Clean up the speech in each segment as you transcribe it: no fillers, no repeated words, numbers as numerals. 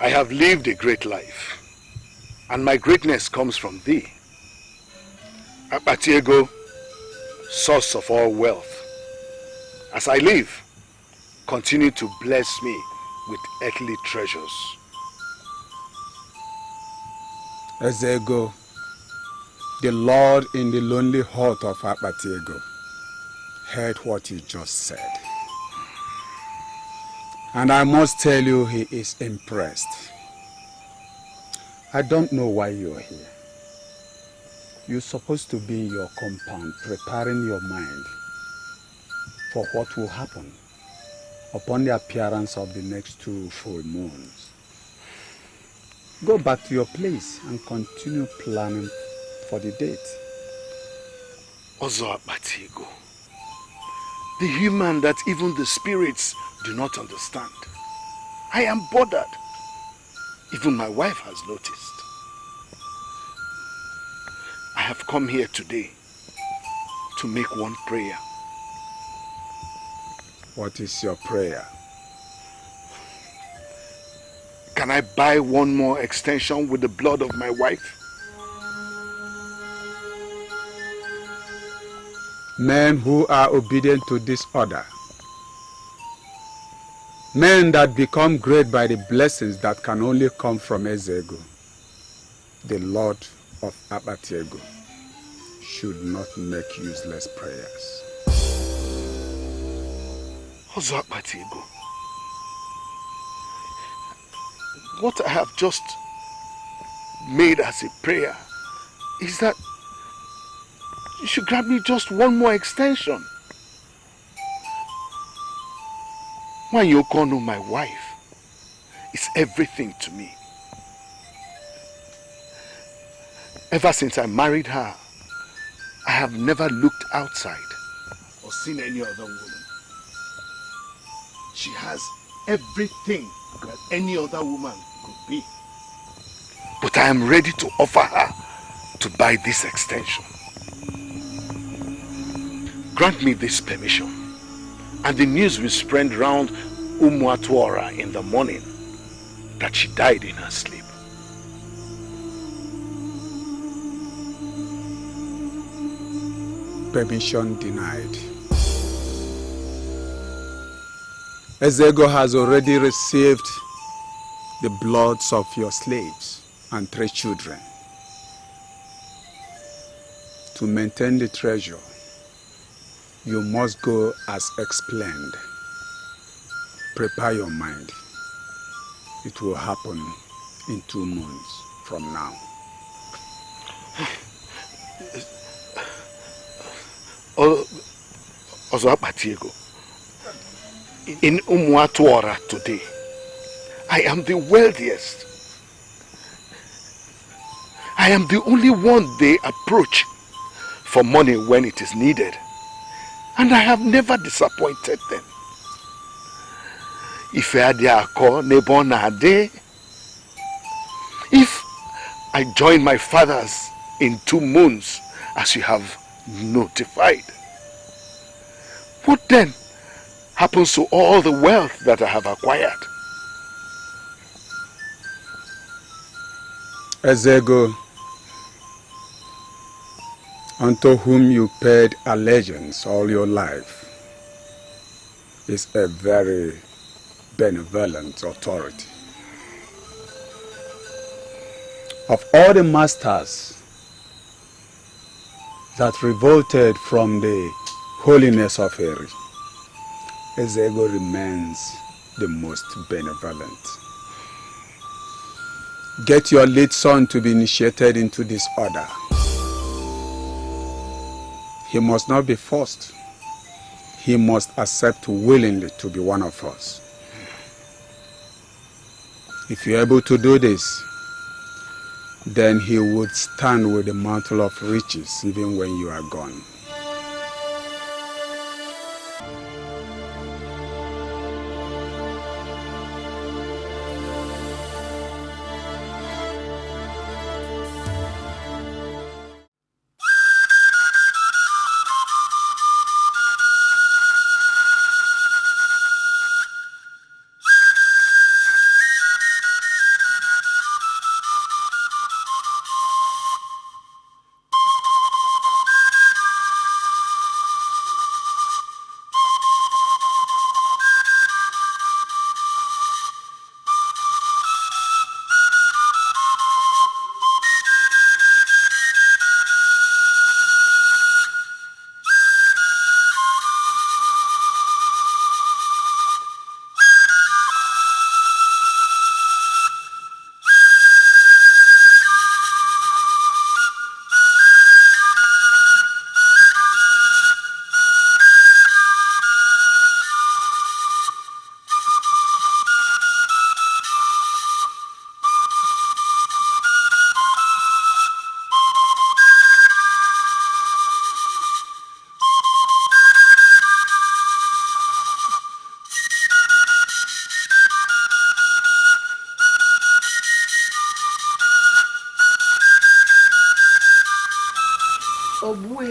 I have lived a great life, and my greatness comes from thee. Akpatiego, source of all wealth. As I live, continue to bless me with earthly treasures. Ezego, the Lord in the lonely heart of Akpatiego, heard what you just said. And I must tell you, he is impressed. I don't know why you're here. You're supposed to be in your compound, preparing your mind for what will happen upon the appearance of the next 2 full moons. Go back to your place and continue planning for the date. Ozo Akpatiego, the human that even the spirits do not understand. I am bothered. Even my wife has noticed. I have come here today to make one prayer. What is your prayer? Can I buy one more extension with the blood of my wife? Men who are obedient to this order, men that become great by the blessings that can only come from Ezego, the Lord of Akpatiego, should not make useless prayers. Ozo Akpatiego, what I have just made as a prayer is that you should grant me just one more extension. Wanyokono, my wife, is everything to me. Ever since I married her, I have never looked outside or seen any other woman. She has everything that any other woman could be. But I am ready to offer her to buy this extension. Grant me this permission, and the news will spread round Umuatuora in the morning that she died in her sleep. Permission denied. Ezego has already received the bloods of your slaves and 3 children. To maintain the treasure, you must go as explained. Prepare your mind. It will happen in 2 months from now. Ozo Akpatiego, in Umuatuora today, I am the wealthiest. I am the only one they approach for money when it is needed. And I have never disappointed them. If I join my fathers in 2 moons, as you have notified, what then happens to all the wealth that I have acquired? Ezego, unto whom you paid allegiance all your life, is a very benevolent authority. Of all the masters that revolted from the holiness of Eri, Ezego remains the most benevolent. Get your lead son to be initiated into this order. He must not be forced. He must accept willingly to be one of us. If you're able to do this, then he would stand with the mantle of riches even when you are gone.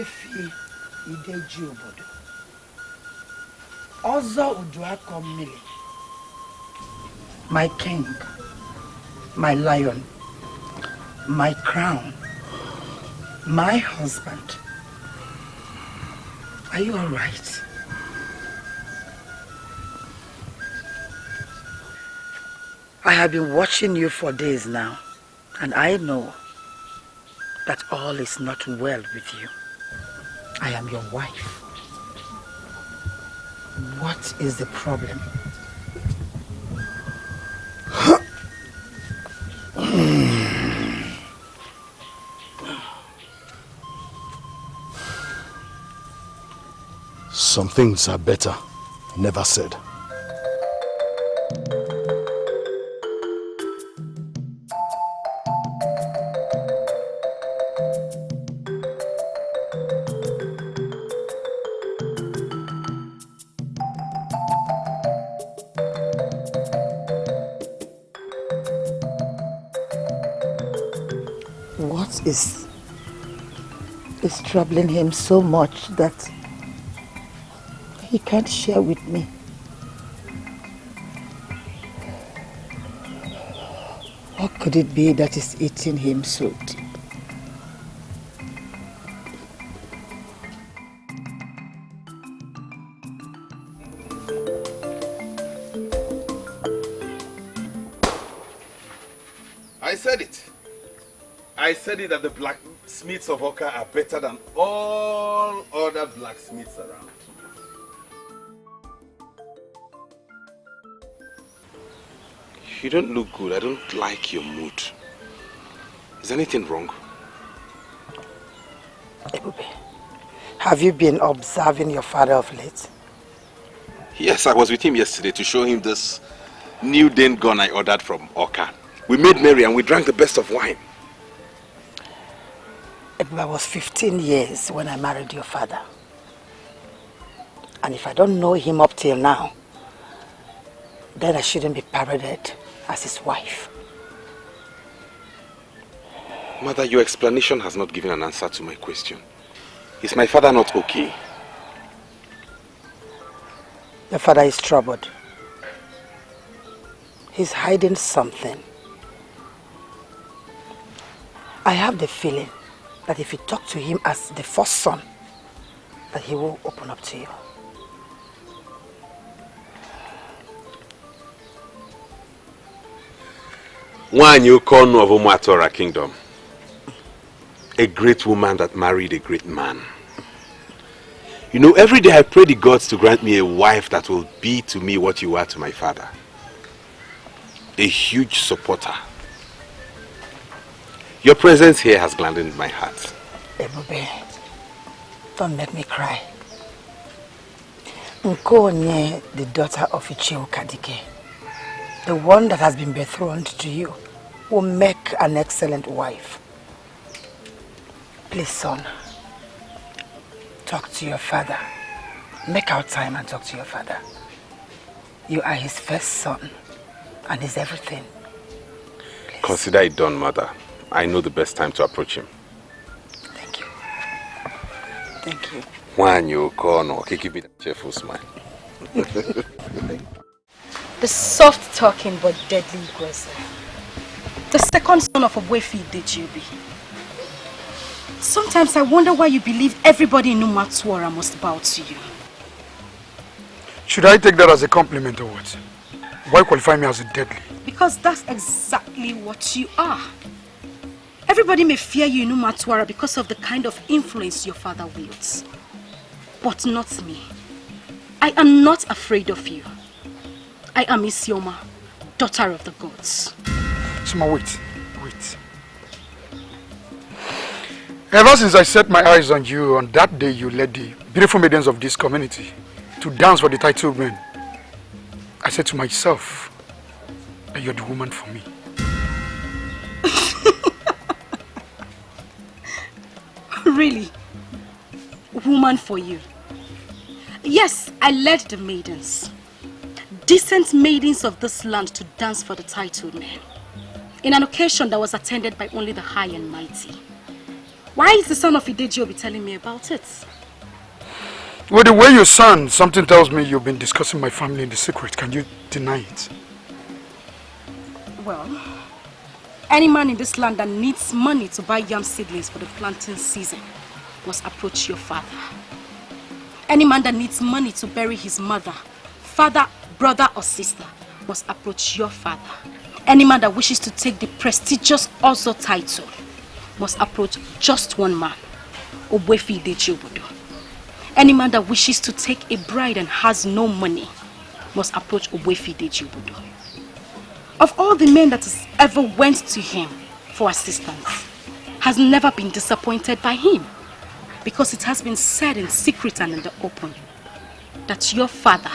Ogbuefi Ideji Obodo. Ozo Uduako Mili. My king, my lion, my crown, my husband. Are you all right? I have been watching you for days now, and I know that all is not well with you. I am your wife. What is the problem? Some things are better never said. What is troubling him so much that he can't share with me? What could it be that is eating him so deep? I said it. I said it that the blacksmiths of Oka are better than all other blacksmiths around. You don't look good. I don't like your mood. Is anything wrong? Ebube, have you been observing your father of late? Yes, I was with him yesterday to show him this new Dane gun I ordered from Oka. We made merry and we drank the best of wine. Ebube, I was 15 years when I married your father. And if I don't know him up till now, then I shouldn't be paraded as his wife. Mother, your explanation has not given an answer to my question. Is my father not okay? Your father is troubled. He's hiding something. I have the feeling that if you talk to him as the first son, that he will open up to you. One you call of Umuatora Kingdom. A great woman that married a great man. You know, every day I pray the gods to grant me a wife that will be to me what you are to my father. A huge supporter. Your presence here has gladdened my heart. Ebube, don't make me cry. Nkonye, the daughter of Ichio Kadike, the one that has been betrothed to you, will make an excellent wife. Please, son, talk to your father. Make out time and talk to your father. You are his first son, and he's everything. Please. Consider it done, Mother. I know the best time to approach him. Thank you. Thank you. When you call, no, keep it a cheerful smile. The soft-talking but deadly aggressor. The second son of Ogbuefi Ideji Obodo. Sometimes I wonder why you believe everybody in Umuatuora must bow to you. Should I take that as a compliment or what? Why qualify me as a deadly? Because that's exactly what you are. Everybody may fear you in Umuatuora because of the kind of influence your father wields. But not me. I am not afraid of you. I am Isioma, daughter of the gods. Sima, wait. Ever since I set my eyes on you, on that day you led the beautiful maidens of this community to dance for the title men, I said to myself that you're the woman for me. Really? Woman for you? Yes, I led the maidens. Decent maidens of this land to dance for the title men. In an occasion that was attended by only the high and mighty. Why is the son of Ideji be telling me about it? Well, the way you sound, something tells me you've been discussing my family in the secret. Can you deny it? Well, any man in this land that needs money to buy yam seedlings for the planting season must approach your father. Any man that needs money to bury his mother, father, brother or sister must approach your father. Any man that wishes to take the prestigious Ozo title must approach just one man, Ogbuefi Ideji Obodo. Any man that wishes to take a bride and has no money must approach Ogbuefi Ideji Obodo. Of all the men that has ever went to him for assistance, has never been disappointed by him, because it has been said in secret and in the open that your father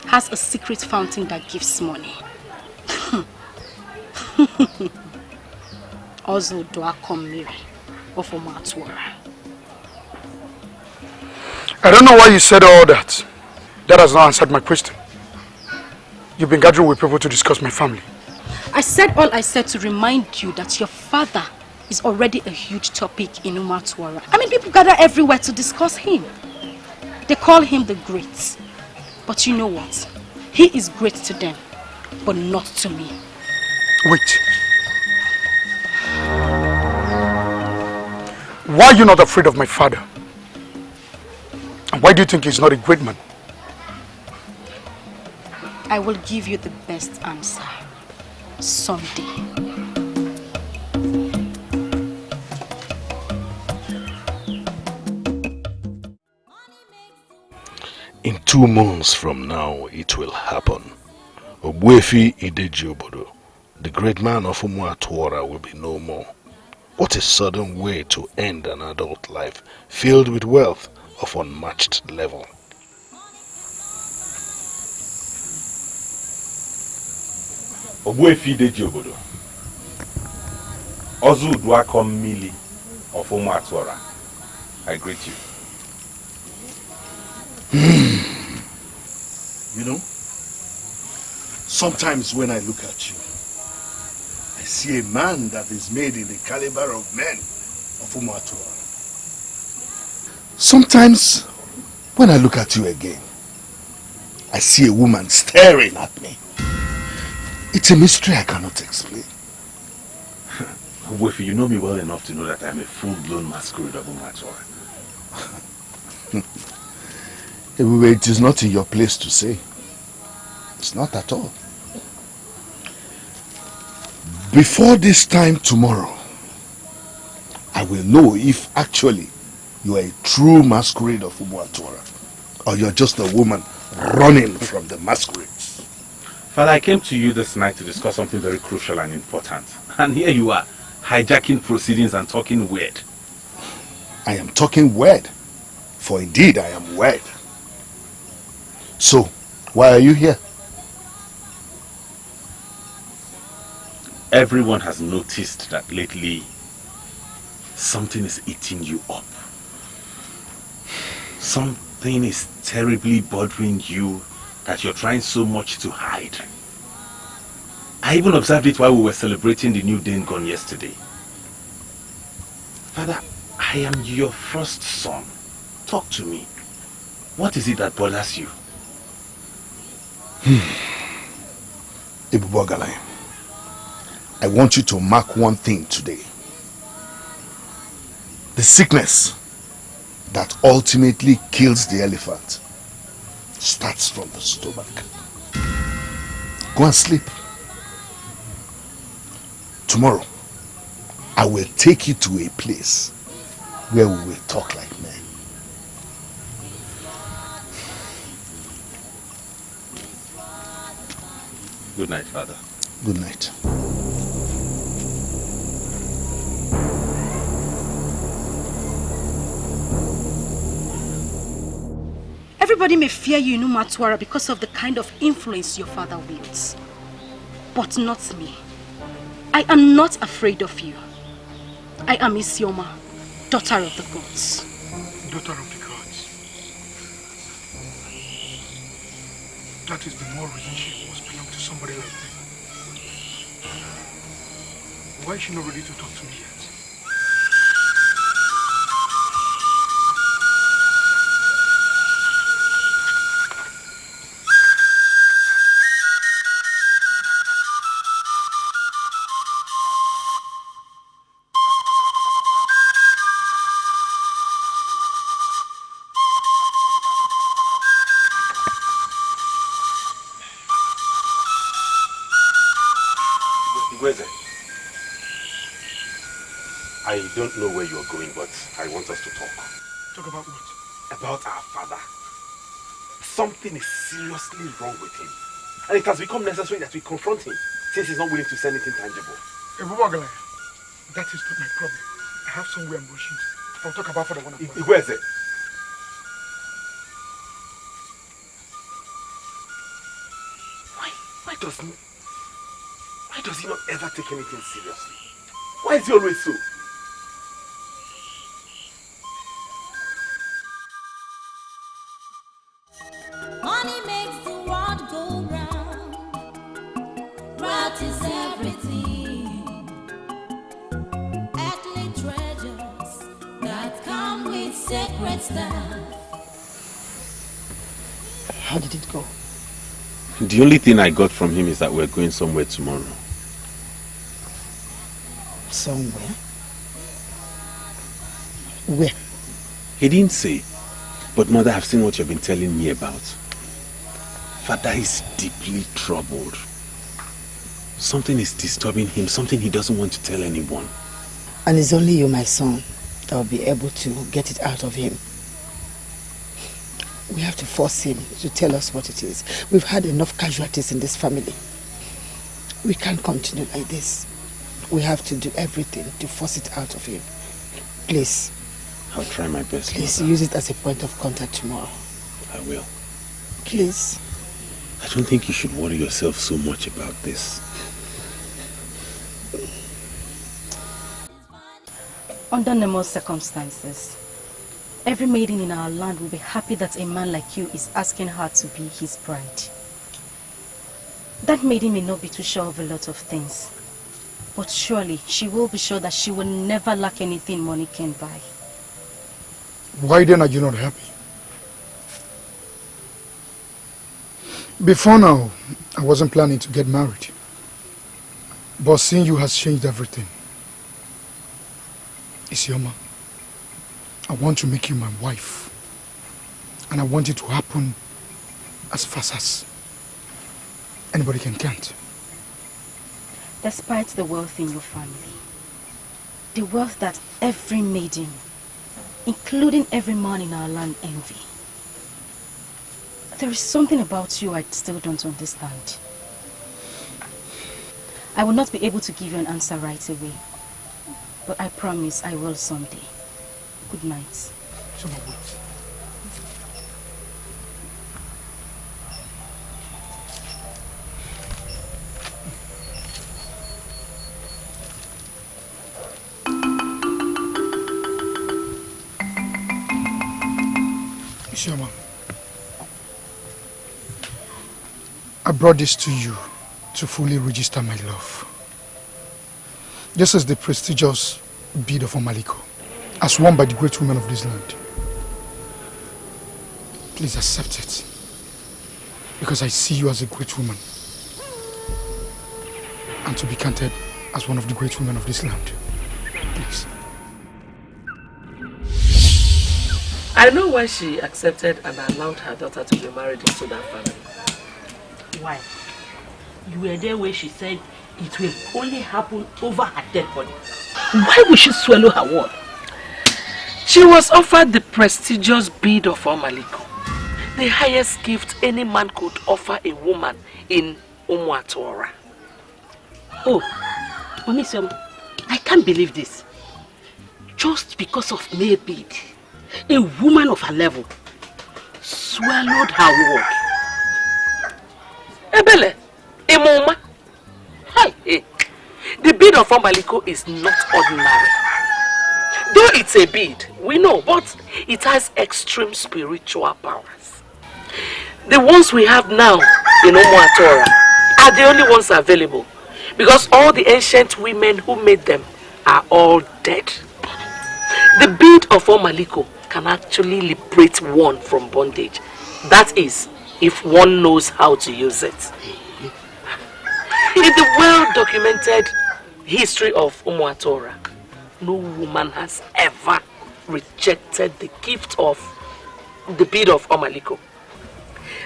has a secret fountain that gives money. Ozo Duakomiri of Omatwara. I don't know why you said all that. That has not answered my question. You've been gathering with people to discuss my family. I said all I said to remind you that your father is already a huge topic in Umatwara. I mean, people gather everywhere to discuss him. They call him the Great. But you know what? He is great to them, but not to me. Wait. Why are you not afraid of my father? And why do you think he's not a great man? I will give you the best answer someday. In 2 months from now, it will happen. Ogbuefi Ideji Obodo, the great man of Umuatuora, will be no more. What a sudden way to end an adult life filled with wealth of unmatched level. Ogbuefi Ideji Obodo, Ozu Duakomili of Umuatuora, I greet you. You know, sometimes when I look at you, I see a man that is made in the caliber of men of Umuatuora. Sometimes when I look at you again, I see a woman staring at me. It's a mystery I cannot explain. Ogbuefi, you know me well enough to know that I'm a full-blown masquerade of Umuatuora. It is not in your place to say. It's not at all. Before this time tomorrow, I will know if actually you are a true masquerade of Umuatuora, or you're just a woman running from the masquerades. Father, I came to you this night to discuss something very crucial and important. And here you are, hijacking proceedings and talking weird. I am talking weird, for indeed I am weird. So, why are you here? Everyone has noticed that lately something is eating you up. Something is terribly bothering you that you're trying so much to hide. I even observed it while we were celebrating the new Dengon yesterday. Father, I am your first son. Talk to me. What is it that bothers you? Ibubogalai, I want you to mark one thing today. The sickness that ultimately kills the elephant starts from the stomach. Go and sleep. Tomorrow, I will take you to a place where we will talk like men. Good night, Father. Good night. Everybody may fear you in Umatwara because of the kind of influence your father wields. But not me. I am not afraid of you. I am Isioma, daughter of the gods. Daughter of the gods. That is the more reason she must belong to somebody like me. Why is she not ready to talk to me yet? Igweze, I don't know where you're going, but I want us to talk. Talk about what? About our father. Something is seriously wrong with him. And it has become necessary that we confront him, since he's not willing to say anything tangible. That is not my problem. I have somewhere I'm rushing to. I'll talk about for the one. Igweze. Why does he not ever take anything seriously? Why is he always so? Money makes the world go round. Wealth is everything. Earthly treasures that come with sacred stuff. How did it go? The only thing I got from him is that we're going somewhere tomorrow. Somewhere? Where? He didn't say. But mother, I've seen what you've been telling me about. Father is deeply troubled. Something is disturbing him, something he doesn't want to tell anyone. And it's only you, my son, that will be able to get it out of him. We have to force him to tell us what it is. We've had enough casualties in this family. We can't continue like this. We have to do everything to force it out of him. Please. I'll try my best. Please use it as a point of contact tomorrow. I will. Please. I don't think you should worry yourself so much about this. Under normal circumstances, every maiden in our land will be happy that a man like you is asking her to be his bride. That maiden may not be too sure of a lot of things, but surely she will be sure that she will never lack anything money can buy. Why then are you not happy? Before now, I wasn't planning to get married. But seeing you has changed everything. Isioma, I want to make you my wife. And I want it to happen as fast as anybody can count. Despite the wealth in your family, the wealth that every maiden, including every man in our land, envy, there is something about you I still don't understand. I will not be able to give you an answer right away, but I promise I will someday. Good night. Isioma, I brought this to you to fully register my love. This is the prestigious bead of Omaliko, as worn by the great women of this land. Please accept it, because I see you as a great woman, and to be counted as one of the great women of this land. Please. I know why she accepted and allowed her daughter to be married into that family. Why? You were there where she said it will only happen over her dead body. Why would she swallow her word? She was offered the prestigious bead of Omaliko, the highest gift any man could offer a woman in Umuatora. Oh, Omisom, I can't believe this. Just because of male bead, a woman of her level swallowed her word. Ebele, Emoma. Hi, the bead of Omaliko is not ordinary. Though it's a bead, we know, but it has extreme spiritual powers. The ones we have now in Umuatora are the only ones available, because all the ancient women who made them are all dead. The bead of Omaliko can actually liberate one from bondage. That is, if one knows how to use it. In the well-documented history of Umuatora, no woman has ever rejected the gift of the bead of Omaliko.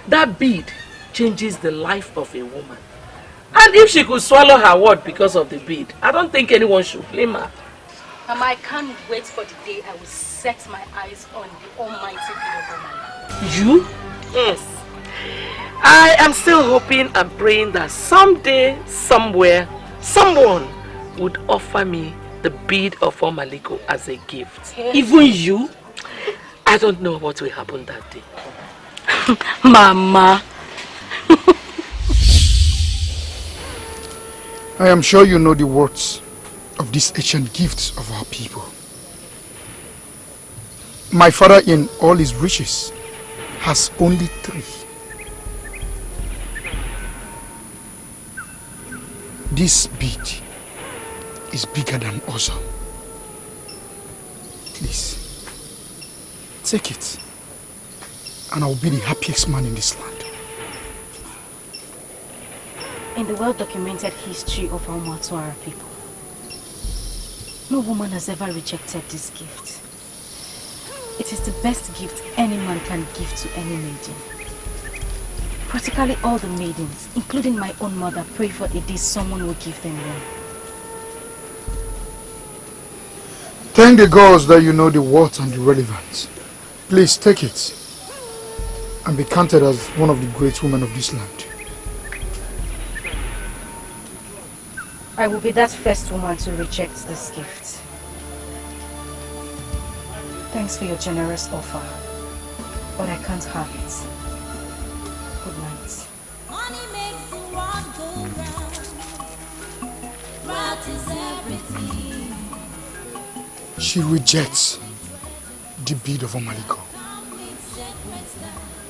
That bead changes the life of a woman And if she could swallow her word because of the bead, I don't think anyone should blame her. Mama, I can't wait for the day I will set my eyes on the almighty bead of Omala. You? Yes. I am still hoping and praying that someday, somewhere, someone would offer me the bead of Omaliko as a gift. Yes. Even you? I don't know what will happen that day. Mama. I am sure you know the words of these ancient gifts of our people. My father in all his riches has only 3. This bead is bigger than Ozo. Please, take it, and I will be the happiest man in this land. In the well-documented history of our Matuara people, no woman has ever rejected this gift. It is the best gift any man can give to any maiden. Practically all the maidens, including my own mother, pray for a day someone will give them one. Thank the gods that you know the worth and the relevance. Please take it and be counted as one of the great women of this land. I will be that first woman to reject this gift. Thanks for your generous offer, but I can't have it. Good night. Money makes the world go round. That is everything. She rejects the bead of Omaliko.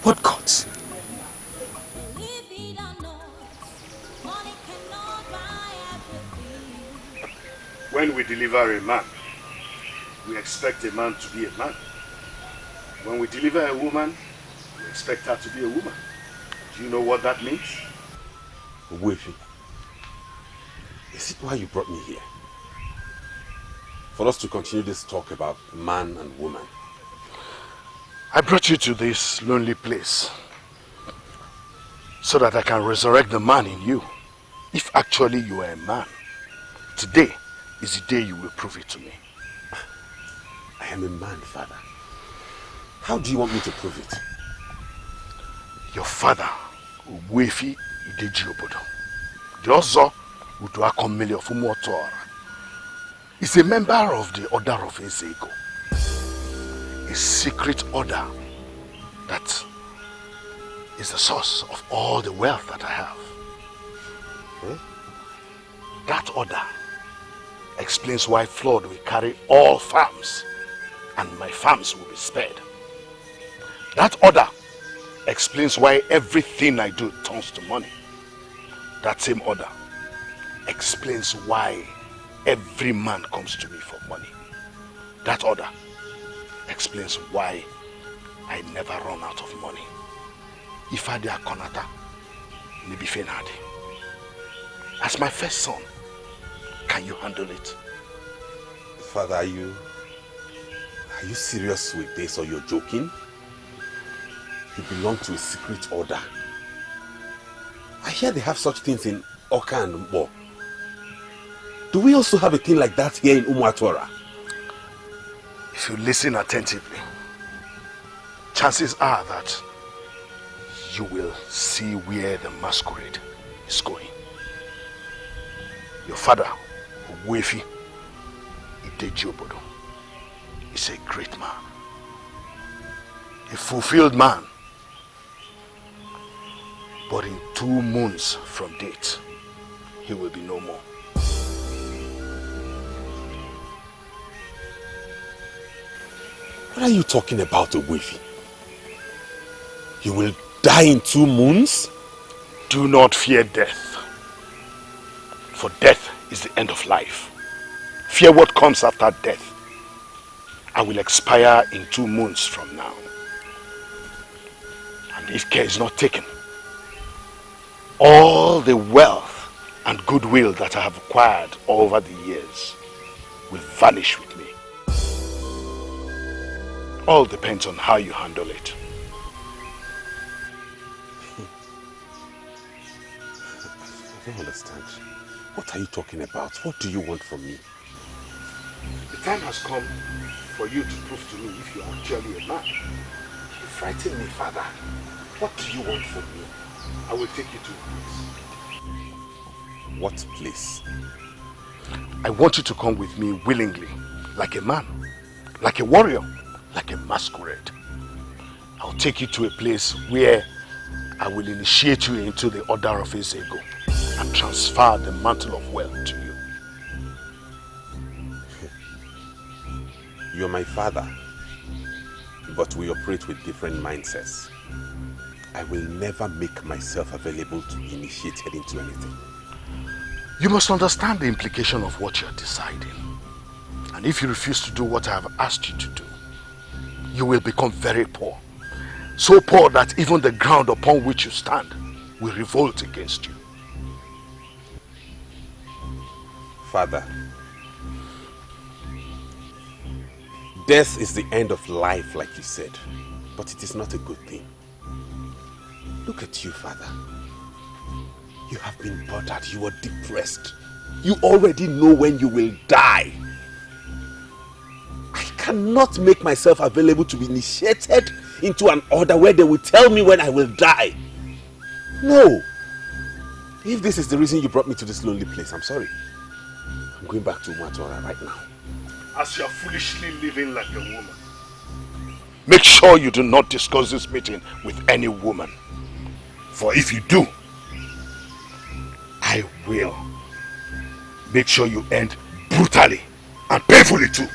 What gods? When we deliver a man, we expect a man to be a man. When we deliver a woman, we expect her to be a woman. Do you know what that means? Wefi, is it why you brought me here? For us to continue this talk about man and woman? I brought you to this lonely place so that I can resurrect the man in you. If actually you are a man, today is the day you will prove it to me. I am a man, father. How do you want me to prove it? Your father, Wefi Ideji Obodo, the Ozo Uduakomili of Umuotora, is a member of the Order of Ezego, a secret order that is the source of all the wealth that I have. That order explains why flood will carry all farms and my farms will be spared. That order explains why everything I do turns to money. That same order explains why every man comes to me for money. That order explains why I never run out of money. If I dare konata, maybe fenadi. As my first son, can you handle it? Father, are you serious with this or you're joking? You belong to a secret order. I hear they have such things in Oka and Mbo. Do we also have a thing like that here in Umuatwara? If you listen attentively, chances are that you will see where the masquerade is going. Your father, Wefi Ideji Obodo, is a great man, a fulfilled man. But in 2 moons from date, he will be no more. What are you talking about, Wefi? You will die in 2 moons? Do not fear death, for death is the end of life. Fear what comes after death. I will expire in 2 moons from now. And if care is not taken, all the wealth and goodwill that I have acquired over the years will vanish with me. All depends on how you handle it. don't understand. What are you talking about? What do you want from me? The time has come for you to prove to me if you are actually a man. You frighten me, father. What do you want from me? I will take you to a place. What place? I want you to come with me willingly, like a man, like a warrior, like a masquerade. I'll take you to a place where I will initiate you into the order of Ezego and transfer the mantle of wealth to you. You're my father, but we operate with different mindsets. I will never make myself available to be initiated into anything. You must understand the implication of what you're deciding. And if you refuse to do what I have asked you to do, you will become very poor. So poor that even the ground upon which you stand will revolt against you. Father, death is the end of life, like you said, but it is not a good thing. Look at you, Father. You have been bothered, you are depressed. You already know when you will die. I cannot make myself available to be initiated into an order where they will tell me when I will die. No. If this is the reason you brought me to this lonely place, I'm sorry. I'm going back to Umatora right now. As you're foolishly living like a woman, make sure you do not discuss this meeting with any woman. For if you do, I will make sure you end brutally and painfully too.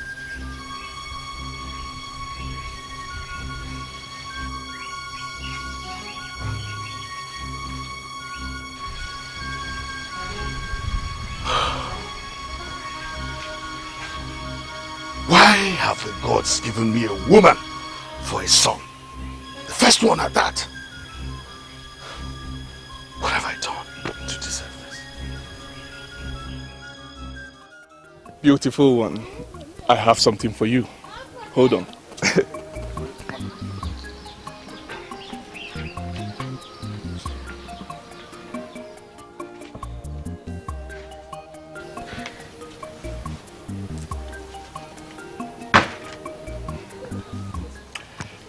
Why have the gods given me a woman for a son? The first one at that. What have I done to deserve this? Beautiful one, I have something for you. Hold on.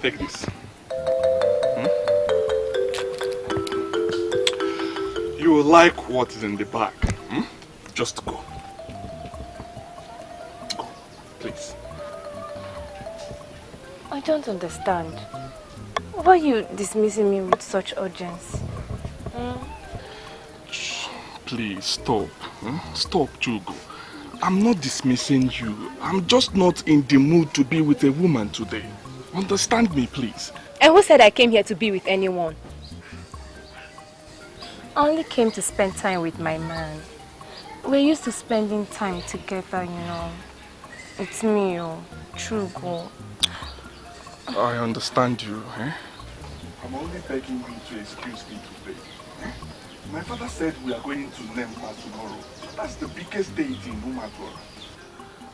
Take this. You will like what is in the bag. Just go. Go, please. I don't understand. Why are you dismissing me with such urgency? Please, stop. Stop, Jugo. I'm not dismissing you. I'm just not in the mood to be with a woman today. Understand me, please. And who said I came here to be with anyone? I only came to spend time with my man. We're used to spending time together, you know. It's me, Trugo. I understand you, eh? I'm only begging you to excuse me today. My father said we are going to Nempa tomorrow. That's the biggest deity in Umatora.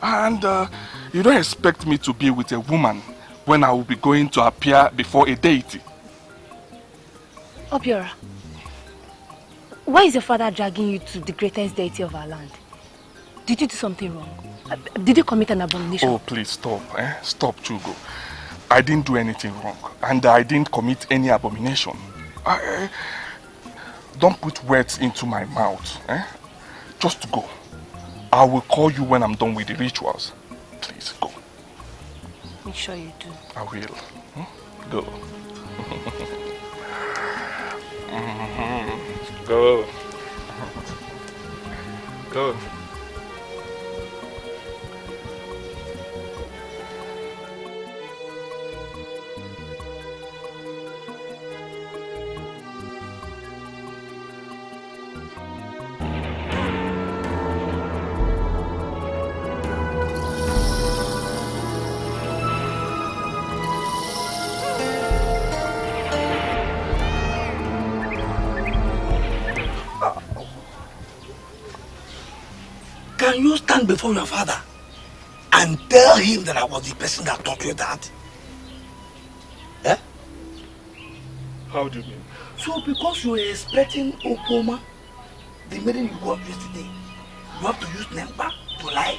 And you don't expect me to be with a woman when I will be going to appear before a deity. Obiora, why is your father dragging you to the greatest deity of our land? Did you do something wrong? Did you commit an abomination? Oh, please stop, eh? Stop, Chugo. I didn't do anything wrong, and I didn't commit any abomination. Don't put words into my mouth, eh? Just go. I will call you when I'm done with the rituals. Please, go. Make sure you do. I will. Go. Go. Go. Can you stand before your father and tell him that I was the person that taught you that? Eh? How do you mean? So because you were expecting Okoma The maiden you got yesterday, you have to use Nempa to lie?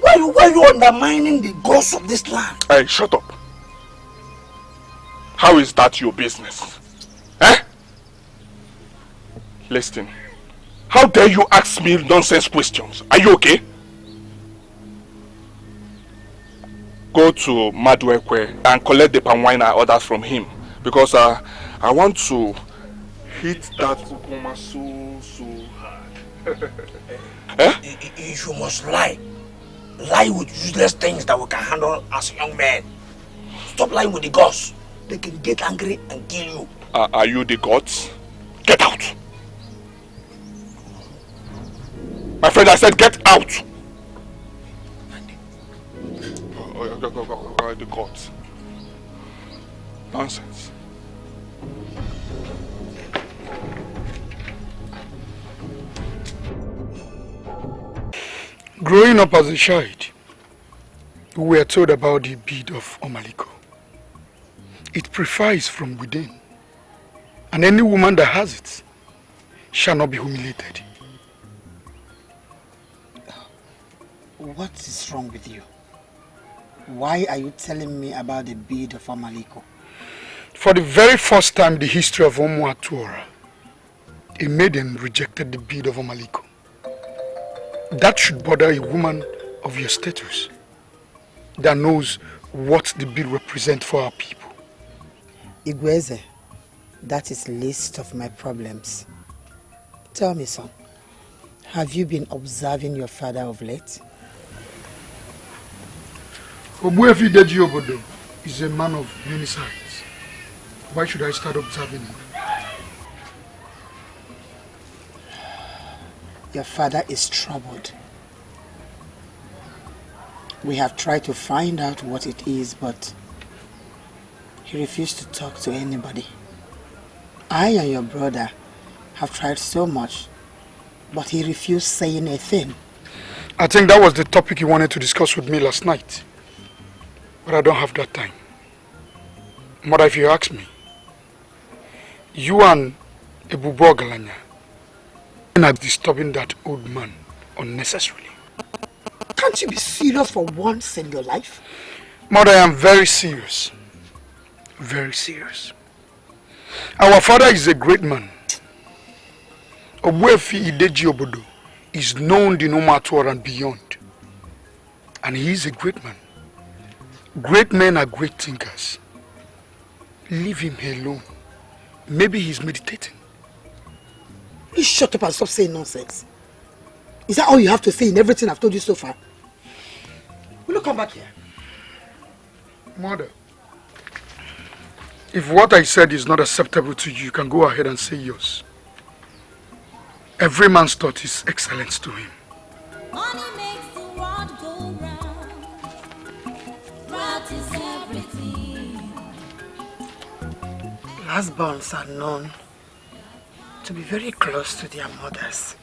Why are you undermining the gods of this land? Hey, shut up. How is that your business? Eh? Listen, how dare you ask me nonsense questions? Are you okay? Go to Maduekwe and collect the palm wine I ordered from him, because I want to hit that Ukuma so hard. Eh? You must lie. Lie with useless things that we can handle as young men. Stop lying with the gods. They can get angry and kill you. Are you the gods? Get out! My friend, I said get out! The gods. Nonsense. Growing up as a child, we were told about the bead of Omaliko. It purifies from within, and any woman that has it shall not be humiliated. What is wrong with you? Why are you telling me about the bead of Omaliko? For the very first time in the history of Omuatuora, a maiden rejected the bead of Omaliko. That should bother a woman of your status that knows what the bead represents for our people. Igweze, that is least of my problems. Tell me, son, have you been observing your father of late? Obuefi Deji Obodo is a man of many sides. Why should I start observing him? Your father is troubled. We have tried to find out what it is, but he refused to talk to anybody. I and your brother have tried so much, but he refused saying a thing. I think that was the topic you wanted to discuss with me last night. But I don't have that time. Mother, if you ask me, you and Ebubo Galanya are disturbing that old man unnecessarily. Can't you be serious for once in your life? Mother, I am very serious. Very serious. Our father is a great man. Obuefi Ideji Obodo is known in Omuatuora and beyond. And he is a great man. Great men are great thinkers. Leave him alone. Maybe he's meditating. You shut up and stop saying nonsense. Is that all you have to say in everything I've told you so far? Will you come back here? Mother, if what I said is not acceptable to you, you can go ahead and say yours. Every man's thought is excellence to him. Money makes the world go round. That is everything. Lastborns are known to be very close to their mothers.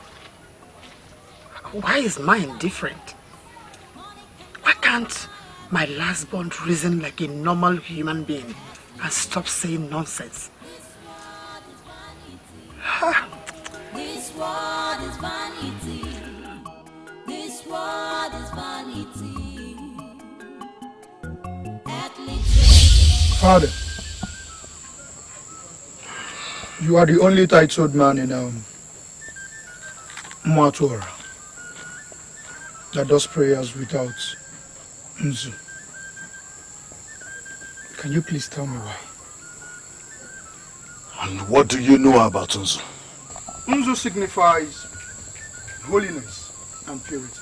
Why is mine different? Why can't my lastborn reason like a normal human being and stop saying nonsense? This world is vanity. This world is vanity. Father, you are the only titled man in Omuatuora that does prayers without Nzu. Can you please tell me why? And what do you know about Nzu? Nzu signifies holiness and purity.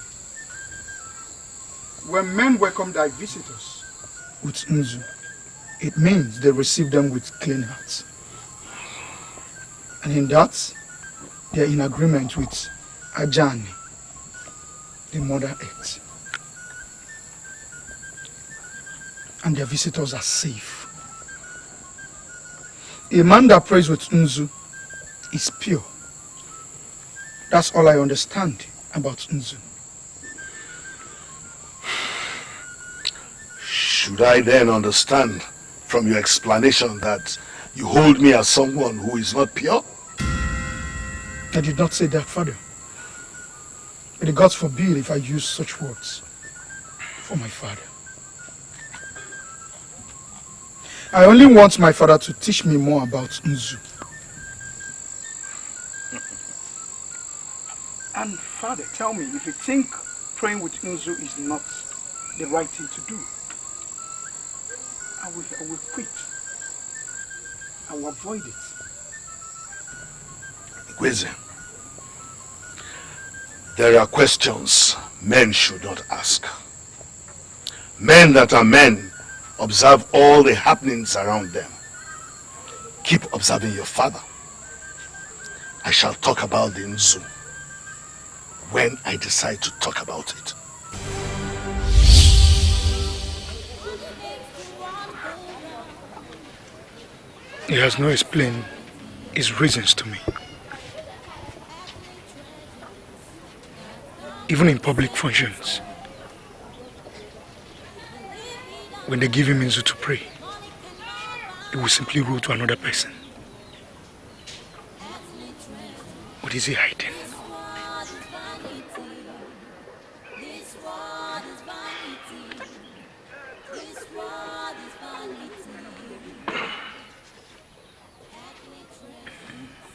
When men welcome their visitors with Nzu, it means they receive them with clean hearts. And in that, they are in agreement with Ajani, the Mother Earth. And their visitors are safe. A man that prays with Nzu is pure. That's all I understand about Nzu. Should I then understand from your explanation that you hold me as someone who is not pure? I did not say that, Father. May the gods forbid if I use such words for my father. I only want my father to teach me more about Nzu. And Father, tell me, if you think praying with Nzu is not the right thing to do, I will quit. I will avoid it. Igweze, there are questions men should not ask. Men that are men observe all the happenings around them. Keep observing your father. I shall talk about the Nzu when I decide to talk about it. He has not explained his reasons to me. Even in public functions, when they give him Nzu to pray, he will simply rule to another person. What is he hiding?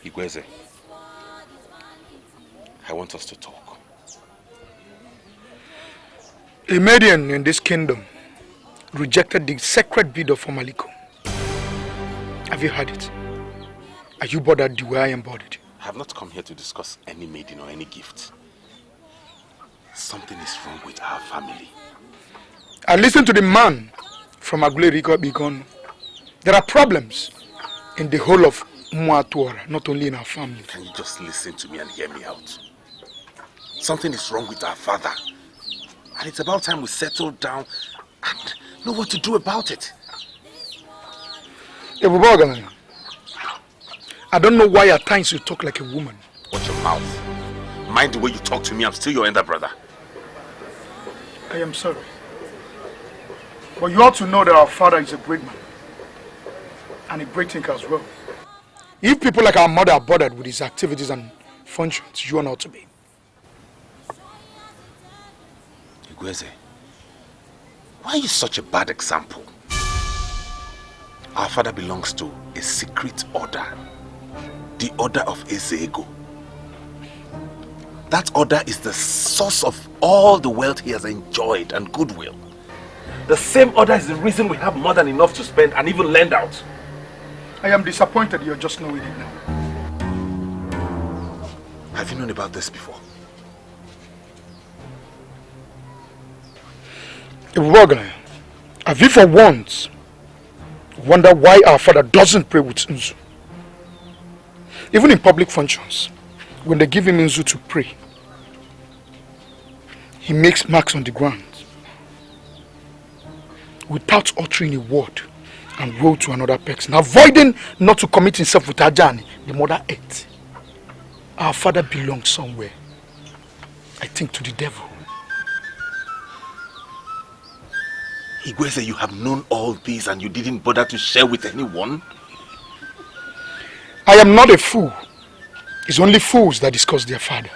Igweze, I want us to talk. A Maiden in this kingdom rejected the sacred bid of Maliko. Have you heard it? Are you bothered the way I am bothered? I have not come here to discuss any maiden or any gift. Something is wrong with our family. I listened to the man from Agulerico Bigon. There are problems in the whole of Mwatuara, not only in our family. Can you just listen to me and hear me out? Something is wrong with our father. And it's about time we settle down and know what to do about it. I don't know why at times you talk like a woman. Watch your mouth. Mind the way you talk to me. I'm still your elder brother. I am sorry. But you ought to know that our father is a great man. And a great thinker as well. If people like our mother are bothered with his activities and functions, you are not to be. Igweze, why are you such a bad example? Our father belongs to a secret order. The order of Ezego. That order is the source of all the wealth he has enjoyed and goodwill. The same order is the reason we have more than enough to spend and even lend out. I am disappointed you're just knowing it now. Have you known about this before? Have you for once wonder why our father doesn't pray with Nzu? Even in public functions, when they give him Nzu to pray, he makes marks on the ground without uttering a word and roll to another person, avoiding not to commit himself with Ajani, the mother ate. Our father belongs somewhere. I think to the devil. Igweze, you have known all this and you didn't bother to share with anyone? I am not a fool. It's only fools that discuss their father.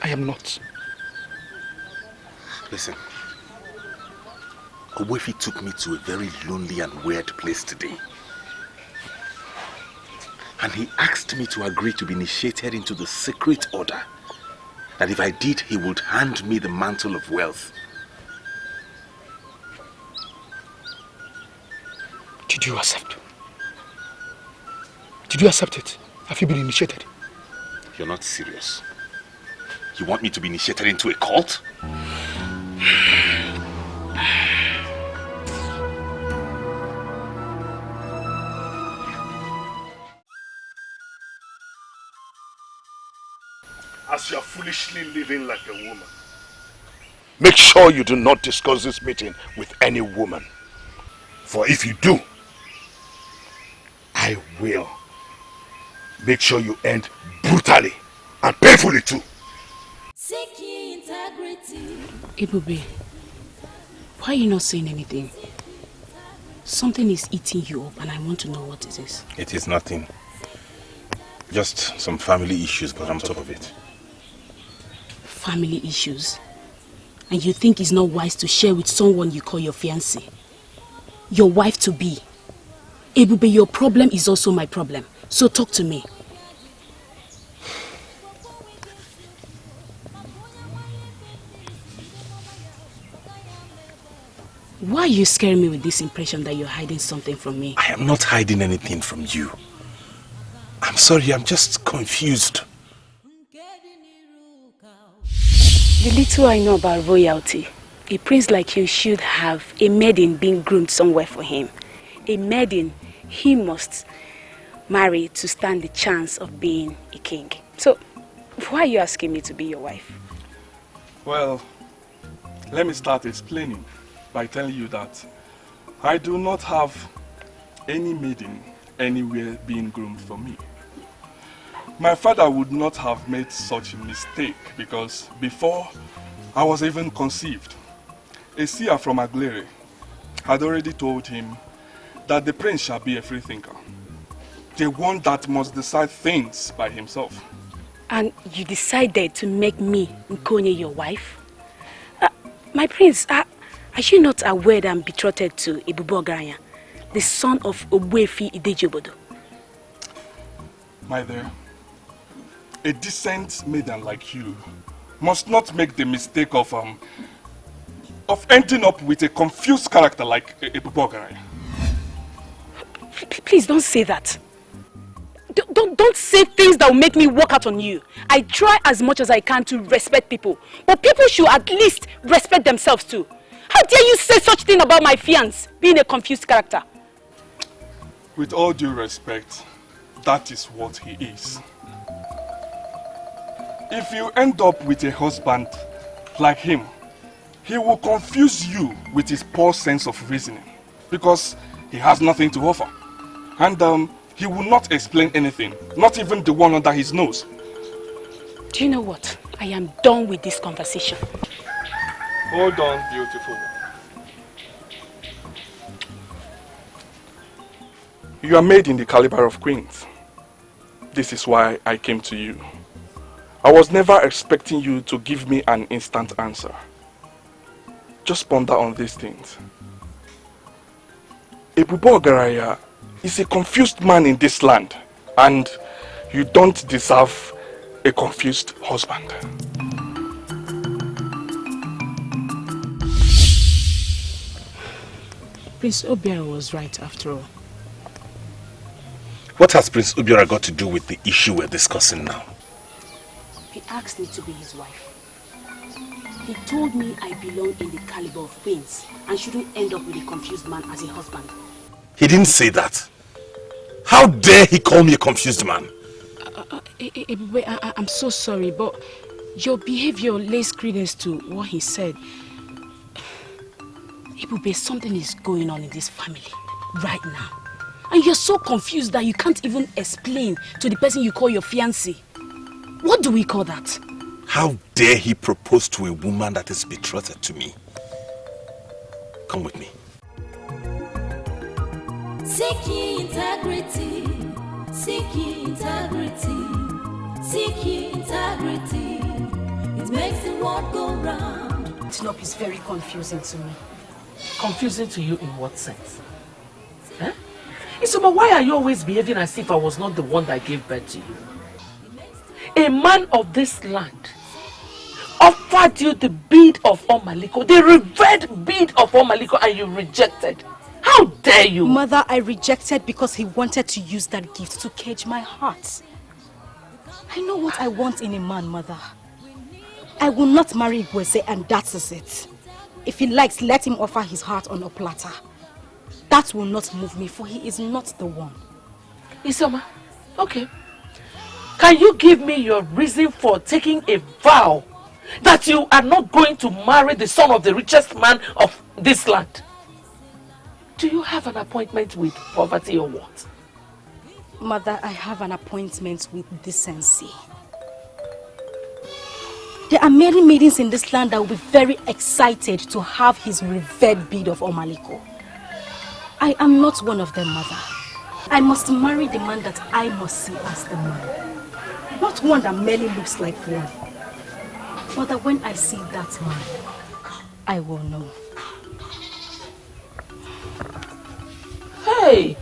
I am not. Listen. Owefi took me to a very lonely and weird place today. And he asked me to agree to be initiated into the secret order. That if I did, he would hand me the mantle of wealth. Did you accept? Did you accept it? Have you been initiated? You're not serious. You want me to be initiated into a cult? As you are foolishly living like a woman, make sure you do not discuss this meeting with any woman. For if you do, I will make sure you end brutally and painfully too. Ebube, why are you not saying anything? Something is eating you up and I want to know what it is. It is nothing. Just some family issues, but I'm on top of it. Family issues? And you think it's not wise to share with someone you call your fiancé? Your wife-to-be? Ebube, your problem is also my problem. So talk to me. Why are you scaring me with this impression that you're hiding something from me? I am not hiding anything from you. I'm sorry, I'm just confused. The little I know about royalty, a prince like you should have a maiden being groomed somewhere for him. A maiden he must marry to stand the chance of being a king. So, why are you asking me to be your wife? Well, let me start explaining by telling you that I do not have any maiden anywhere being groomed for me. My father would not have made such a mistake because before I was even conceived, a seer from Aglere had already told him that the prince shall be a freethinker, the one that must decide things by himself. And you decided to make me, Nkonye, your wife? My prince, are you not aware that I'm betrothed to Ebube Ogaranya, the son of Ogbuefi Idejobodo? My dear, a decent maiden like you must not make the mistake of ending up with a confused character like Ebube Ogaranya. Please don't say that. Don't say things that will make me walk out on you. I try as much as I can to respect people, but people should at least respect themselves too. How dare you say such thing about my fiancé being a confused character? With all due respect, that is what he is. If you end up with a husband like him, he will confuse you with his poor sense of reasoning because he has nothing to offer. And he will not explain anything, not even the one under his nose. Do you know what? I am done with this conversation. Hold on, beautiful. You are made in the caliber of queens. This is why I came to you. I was never expecting you to give me an instant answer. Just ponder on these things. Ebube Ogaranya is a confused man in this land, and you don't deserve a confused husband. Prince Obiora was right after all. What has Prince Obiora got to do with the issue we're discussing now? He asked me to be his wife. He told me I belong in the caliber of queens and shouldn't end up with a confused man as a husband. He didn't say that. How dare he call me a confused man? I'm so sorry, but your behavior lays credence to what he said. Ebube, something is going on in this family right now. And you're so confused that you can't even explain to the person you call your fiancé. What do we call that? How dare he propose to a woman that is betrothed to me? Come with me. Seek ye integrity, seek ye integrity, seek ye integrity. It makes the world go round. Tinop is very confusing to me. Confusing to you in what sense? Huh? Isoma, why are you always behaving as if I was not the one that gave birth to you? A man of this land offered you the bead of Omaliko, the revered bead of Omaliko, and you rejected. How dare you? Mother, I rejected because he wanted to use that gift to cage my heart. I know what I want in a man, Mother. I will not marry Igweze, and that is it. If he likes, let him offer his heart on a platter. That will not move me, for he is not the one. Isoma, okay. Can you give me your reason for taking a vow that you are not going to marry the son of the richest man of this land? Do you have an appointment with poverty or what? Mother, I have an appointment with decency. There are many maidens in this land that will be very excited to have his revered bead of Omaliko. I am not one of them, Mother. I must marry the man that I must see as the man. Not one that merely looks like one. But that when I see that man, I will know. Hey!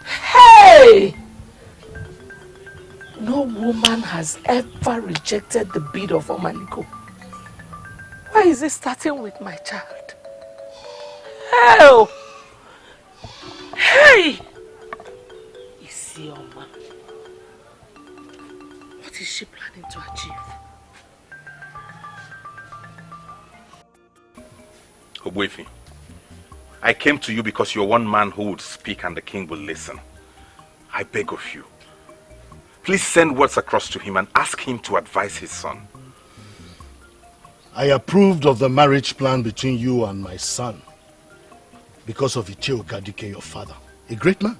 Hey! No woman has ever rejected the bid of Omaliko. Why is it starting with my child? Hell! Hey! Isioma. What is she planning to achieve? Ogbuefi, I came to you because you're one man who would speak and the king will listen. I beg of you, please send words across to him and ask him to advise his son. I approved of the marriage plan between you and my son because of Icheo Gadike, your father, a great man.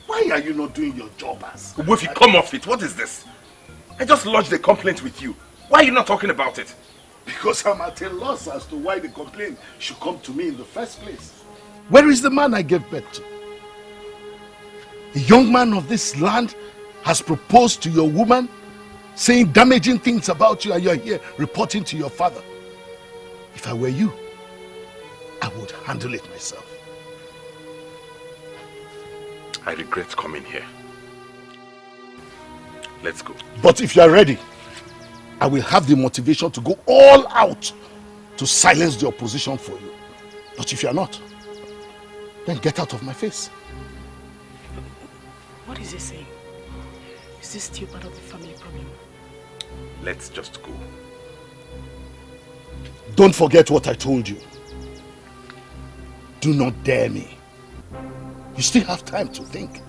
Why are you not doing your job as? Ogbuefi, come off it. What is this? I just lodged a complaint with you. Why are you not talking about it? Because I'm at a loss as to why the complaint should come to me in the first place. Where is the man I gave birth to? A young man of this land has proposed to your woman, saying damaging things about you, and you're here reporting to your father. If I were you, I would handle it myself. I regret coming here. Let's go. But if you are ready, I will have the motivation to go all out to silence the opposition for you. But if you are not, then get out of my face. What is he saying? Is this still part of the family problem? Let's just go. Don't forget what I told you. Do not dare me. You still have time to think.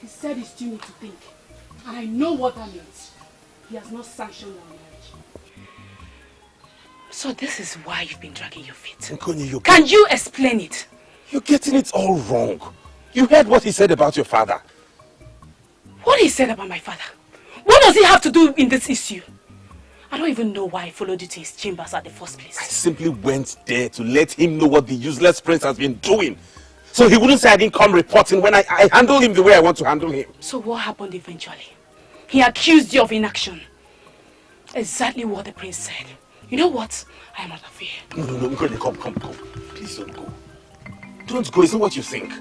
He said he still needs to think. And I know what that means. He has not sanctioned our marriage. So this is why you've been dragging your feet. Nkonyi, Can you explain it? You're getting it all wrong. You heard what he said about your father. What he said about my father? What does he have to do in this issue? I don't even know why I followed you to his chambers at the first place. I simply went there to let him know what the useless prince has been doing. So he wouldn't say I didn't come reporting when I handle him the way I want to handle him. So what happened eventually? He accused you of inaction. Exactly what the prince said. You know what? I am out of here. No, come. Please don't go. Don't go, it's not what you think.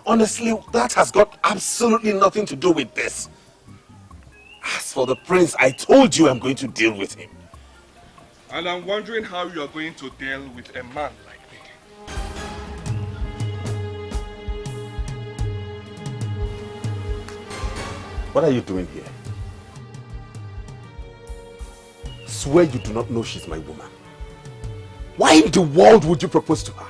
Honestly, that has got absolutely nothing to do with this. As for the prince, I told you I'm going to deal with him. And I'm wondering how you are going to deal with a man like me. What are you doing here? Swear you do not know she's my woman. Why in the world would you propose to her?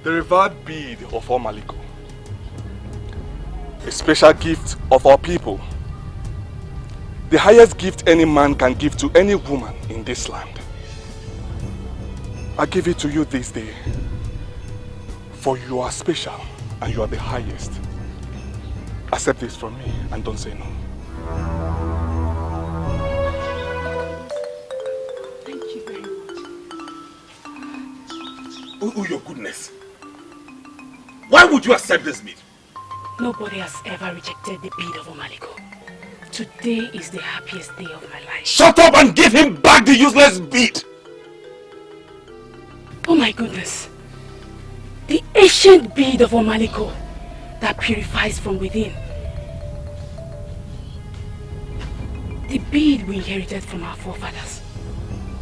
The revered bead of Omaliko, a special gift of our people, the highest gift any man can give to any woman in this land. I give it to you this day, for you are special and you are the highest. Accept this from me and don't say no. Thank you very much. Oh, your goodness. Why would you accept this bid? Nobody has ever rejected the bid of Omaliko. Today is the happiest day of my life. Shut up and give him back the useless bid! Oh my goodness. The ancient bead of Omaliko that purifies from within. The bead we inherited from our forefathers.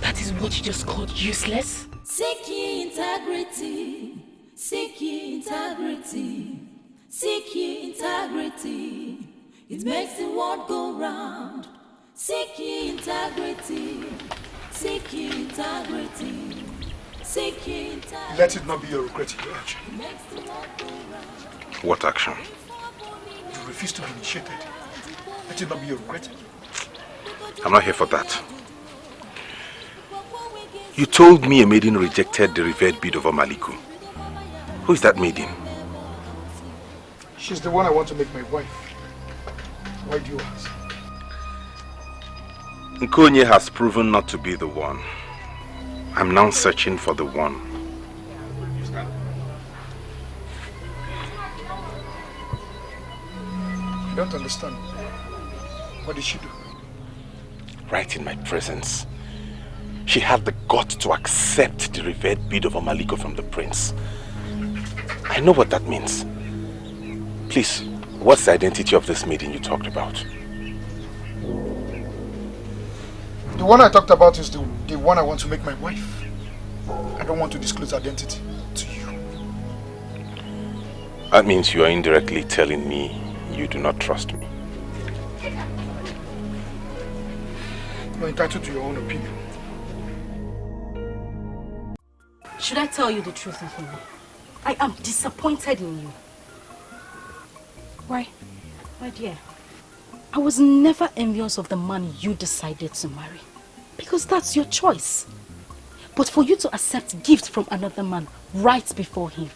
That is what you just called useless? Seek ye integrity. Seek ye integrity. Seek ye integrity. It makes the world go round. Seek ye integrity. Seek ye integrity. Seek ye integrity. Let it not be your regret you urge. It makes the world go round. What action? You refuse to be initiated. Let it not be your regret. I'm not here for that. You told me a maiden rejected the revered bid of Omaliko. Who is that maiden? She's the one I want to make my wife. Why do you ask? Nkonye has proven not to be the one. I'm now searching for the one. I don't understand. What did she do? Right in my presence, she had the guts to accept the revered bid of Omaliko from the prince. I know what that means. Please, what's the identity of this maiden you talked about? The one I talked about is the one I want to make my wife. I don't want to disclose identity to you. That means you are indirectly telling me you do not trust me. You're entitled to your own opinion. Should I tell you the truth, Nkonye? I am disappointed in you. Why? My dear, I was never envious of the man you decided to marry. Because that's your choice. But for you to accept gifts from another man right before him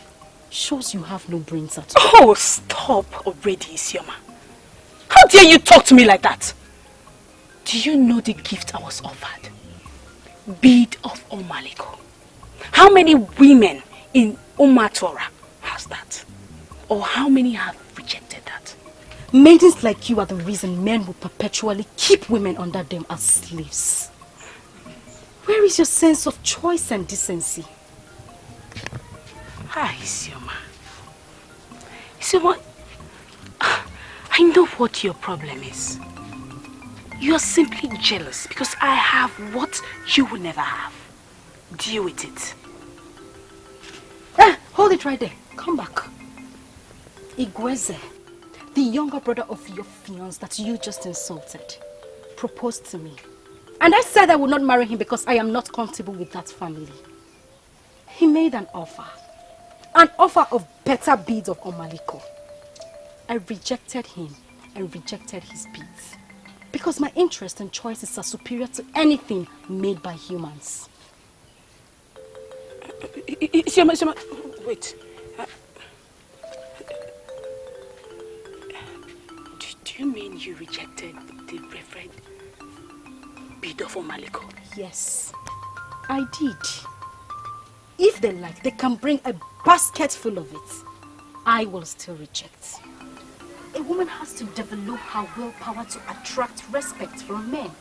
shows you have no brains at all. Oh, stop already, Isioma. How dare you talk to me like that? Do you know the gift I was offered? Bid of Omaliko. How many women in Umatora has that? Or how many have rejected that? Maidens like you are the reason men will perpetually keep women under them as slaves. Where is your sense of choice and decency? Hi, Isioma. Isioma, I know what your problem is. You are simply jealous because I have what you will never have. Deal with it. Hold it right there. Come back. Igweze, the younger brother of your fiancé that you just insulted, proposed to me. And I said I would not marry him because I am not comfortable with that family. He made an offer of better beads of Omaliko. I rejected him and rejected his beads because my interests and choices are superior to anything made by humans. Isioma, wait. Do you mean you rejected the reverend bid of Omaliko? Yes, I did. If they like, they can bring a basket full of it. I will still reject. A woman has to develop her willpower to attract respect from men.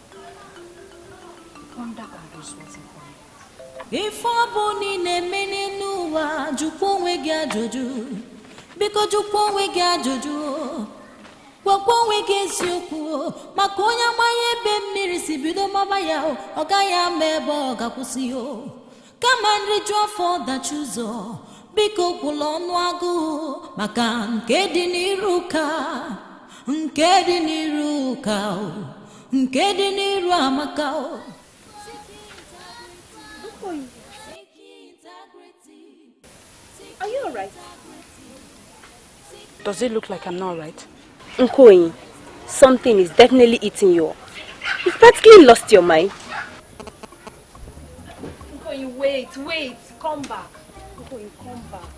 Wonder are those words in If aboni ne menenuwa jukwo wegi ajoju biko jukwo wegi ajoju gwakwo wegi esiokwu maka onye amaghị ebe mmiri si bido mama ya ọ gaghị ama ebe ọ ga-akwụsị o kama nriju afọ dachi ụzọ biko kwụla ọnụ agụ maka nke dị n'iru ka nke dị n'iru ka nke dị n'iru amaka o. Are you alright? Does it look like I'm not alright? Nkonye, something is definitely eating you up. You've practically lost your mind. Nkonye, wait, come back. Nkonye, come back.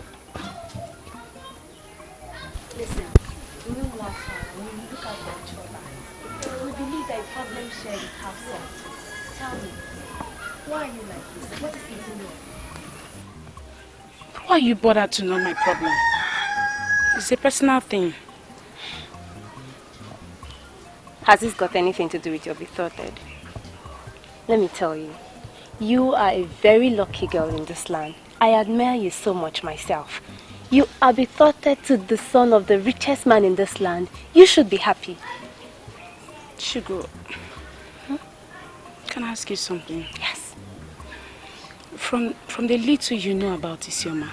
Listen, we look at each other. We believe that a problem shared is half solved. Tell me, why are you like this? What is eating you up? Why are you bothered to know my problem? It's a personal thing. Has this got anything to do with your betrothed? Let me tell you, you are a very lucky girl in this land. I admire you so much myself. You are betrothed to the son of the richest man in this land. You should be happy. Shugo, can I ask you something? Yes. From the little you know about Isioma,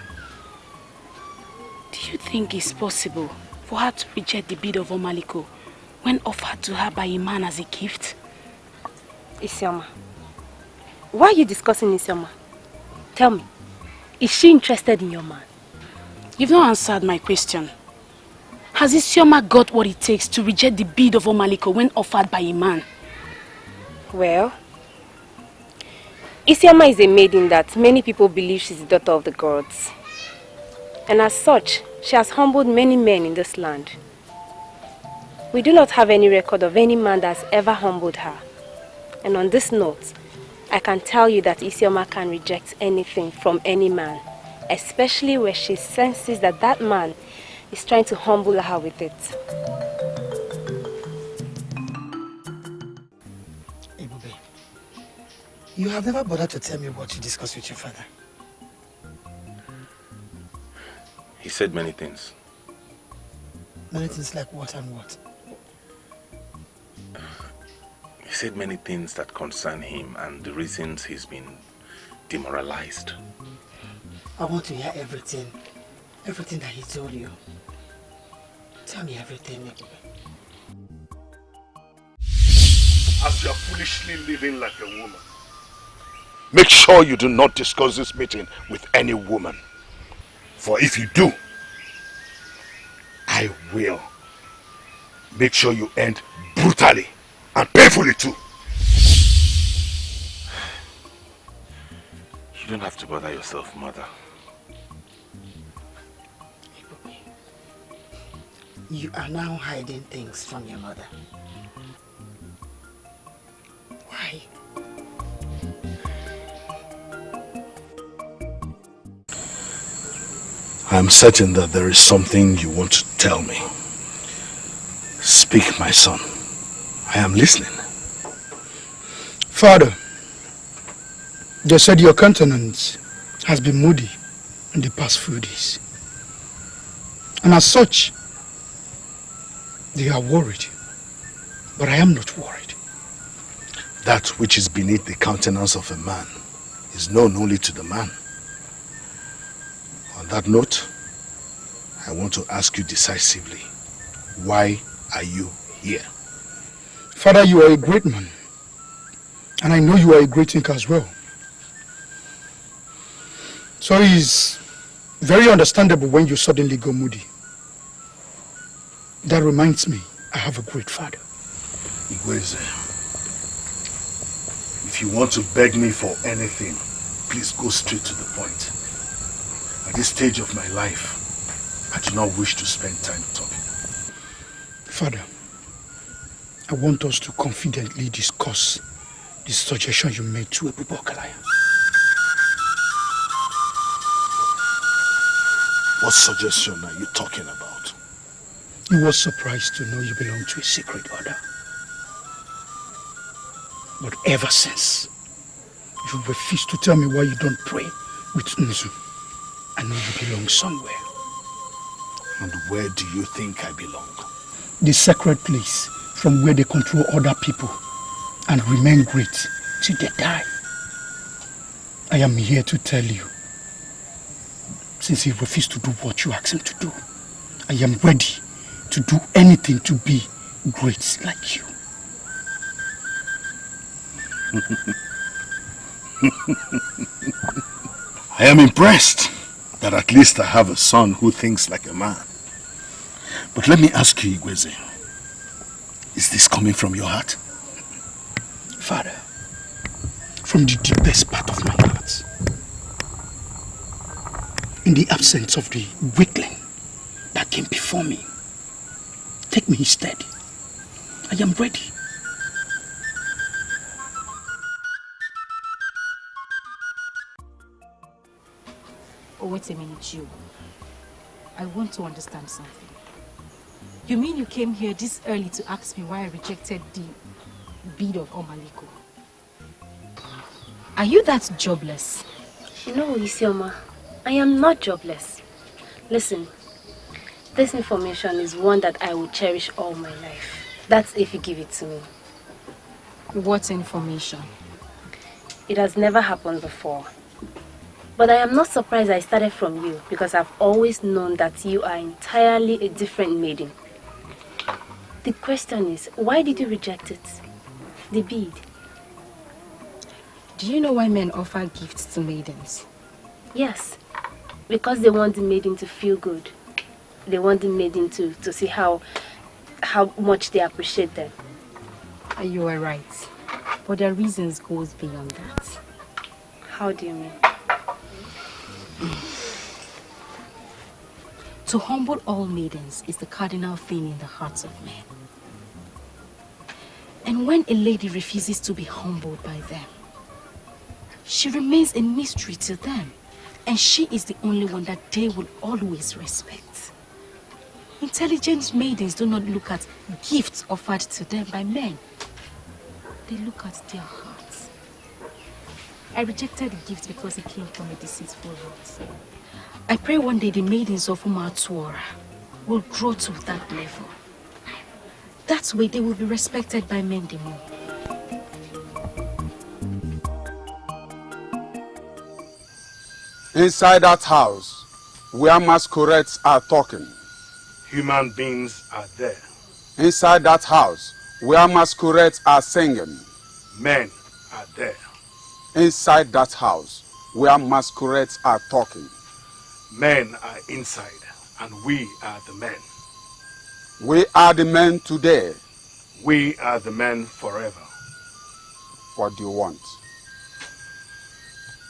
do you think it's possible for her to reject the bid of Omaliko when offered to her by a man as a gift? Isioma, why are you discussing Isioma? Tell me, is she interested in your man? You've not answered my question. Has Isioma got what it takes to reject the bead of Omaliko when offered by a man? Well, Isioma is a maiden that many people believe she's the daughter of the gods. And as such, she has humbled many men in this land. We do not have any record of any man that has ever humbled her. And on this note, I can tell you that Isioma can reject anything from any man, especially where she senses that that man is trying to humble her with it. Ebube, you have never bothered to tell me what you discussed with your father. He said many things. Many things like what and what? He said many things that concern him and the reasons he's been demoralized. I want to hear everything. Everything that he told you. Tell me everything, Ebube. As you are foolishly living like a woman, make sure you do not discuss this meeting with any woman. For if you do, I will make sure you end brutally and painfully too. You don't have to bother yourself, mother. You are now hiding things from your mother. Why? I am certain that there is something you want to tell me. Speak, my son. I am listening. Father, they said your countenance has been moody in the past few days. And as such, they are worried. But I am not worried. That which is beneath the countenance of a man is known only to the man. On that note, I want to ask you decisively, why are you here? Father, you are a great man. And I know you are a great thinker as well. So it is very understandable when you suddenly go moody. That reminds me, I have a great father. Igweze, if you want to beg me for anything, please go straight to the point. At this stage of my life, I do not wish to spend time talking. Father, I want us to confidently discuss the suggestion you made to Ebube Okalaya. What suggestion are you talking about? He was surprised to know you belong to a secret order. But ever since, you refuse to tell me why you don't pray with Nzu. I know you belong somewhere. And where do you think I belong? The sacred place from where they control other people and remain great till they die. I am here to tell you, since he refused to do what you asked him to do, I am ready to do anything to be great like you. I am impressed that at least I have a son who thinks like a man. But let me ask you, Igweze, is this coming from your heart? Father, from the deepest part of my heart, in the absence of the weakling that came before me, take me instead. I am ready. Oh, wait a minute, you. I want to understand something. You mean you came here this early to ask me why I rejected the bid of Omaliko? Are you that jobless? No, Isioma. I am not jobless. Listen, this information is one that I will cherish all my life. That's if you give it to me. What information? It has never happened before. But I am not surprised I started from you because I've always known that you are entirely a different maiden. The question is, why did you reject it? The bead. Do you know why men offer gifts to maidens? Yes, because they want the maiden to feel good. they want the maiden to see how much they appreciate them. You are right. But their reasons goes beyond that. How do you mean? To humble all maidens is the cardinal thing in the hearts of men. And when a lady refuses to be humbled by them, she remains a mystery to them. And she is the only one that they will always respect. Intelligent maidens do not look at gifts offered to them by men. They look at their hearts. I rejected the gift because it came from a deceitful heart. I pray one day the maidens of Umatuora will grow to that level. That way they will be respected by men the more. Inside that house, where masquerades are talking. Human beings are there. Inside that house, where masquerades are singing. Men are there. Inside that house, where masquerades are talking. Men are inside, and we are the men. We are the men today. We are the men forever. What do you want?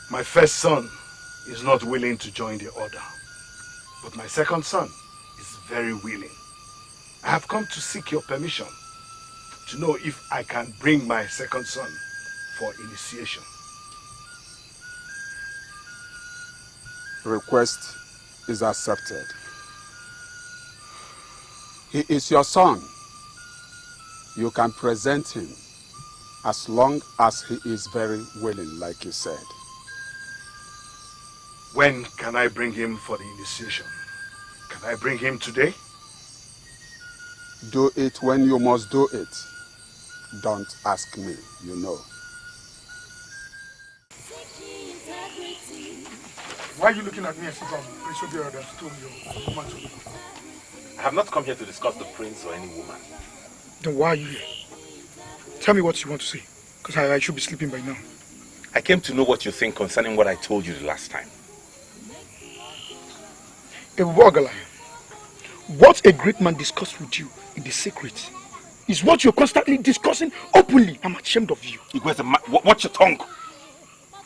My first son is not willing to join the order, but my second son is very willing. I have come to seek your permission to know if I can bring my second son for initiation. Request is accepted. He is your son. You can present him as long as he is very willing, like you said. When can I bring him for the initiation? Can I bring him today? Do it when you must do it. Don't ask me, you know. Why are you looking at me as if I'm Prince Obiora that stole your woman to me? I have not come here to discuss the prince or any woman. Then why are you here? Tell me what you want to say, because I should be sleeping by now. I came to know what you think concerning what I told you the last time. What a great man discussed with you in the secret is what you're constantly discussing openly. I'm ashamed of you. Watch your tongue.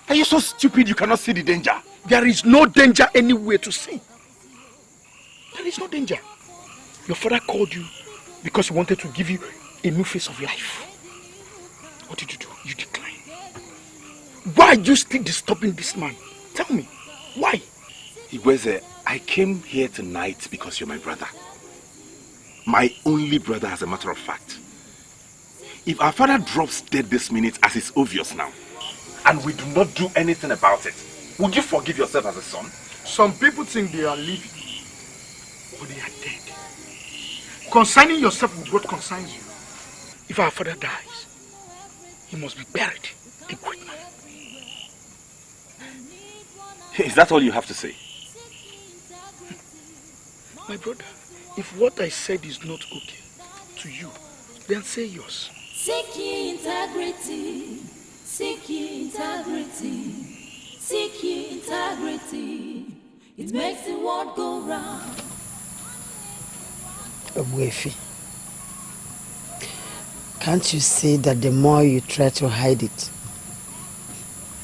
Are you so stupid you cannot see the danger? There is no danger anywhere to see. There is no danger. Your father called you because he wanted to give you a new face of life. What did you do? You declined. Why are you still disturbing this man? Tell me. Why? Igweze, I came here tonight because you're my brother. My only brother, as a matter of fact. If our father drops dead this minute, as is obvious now, and we do not do anything about it, would you forgive yourself as a son? Some people think they are living, but they are dead. Concerning yourself with what concerns you. If our father dies, he must be buried, a great man. Is that all you have to say? My brother, if what I said is not okay to you, then say yours. Seek ye integrity, seek ye integrity, seek ye integrity. It makes the world go round. Obuefi, can't you see that the more you try to hide it,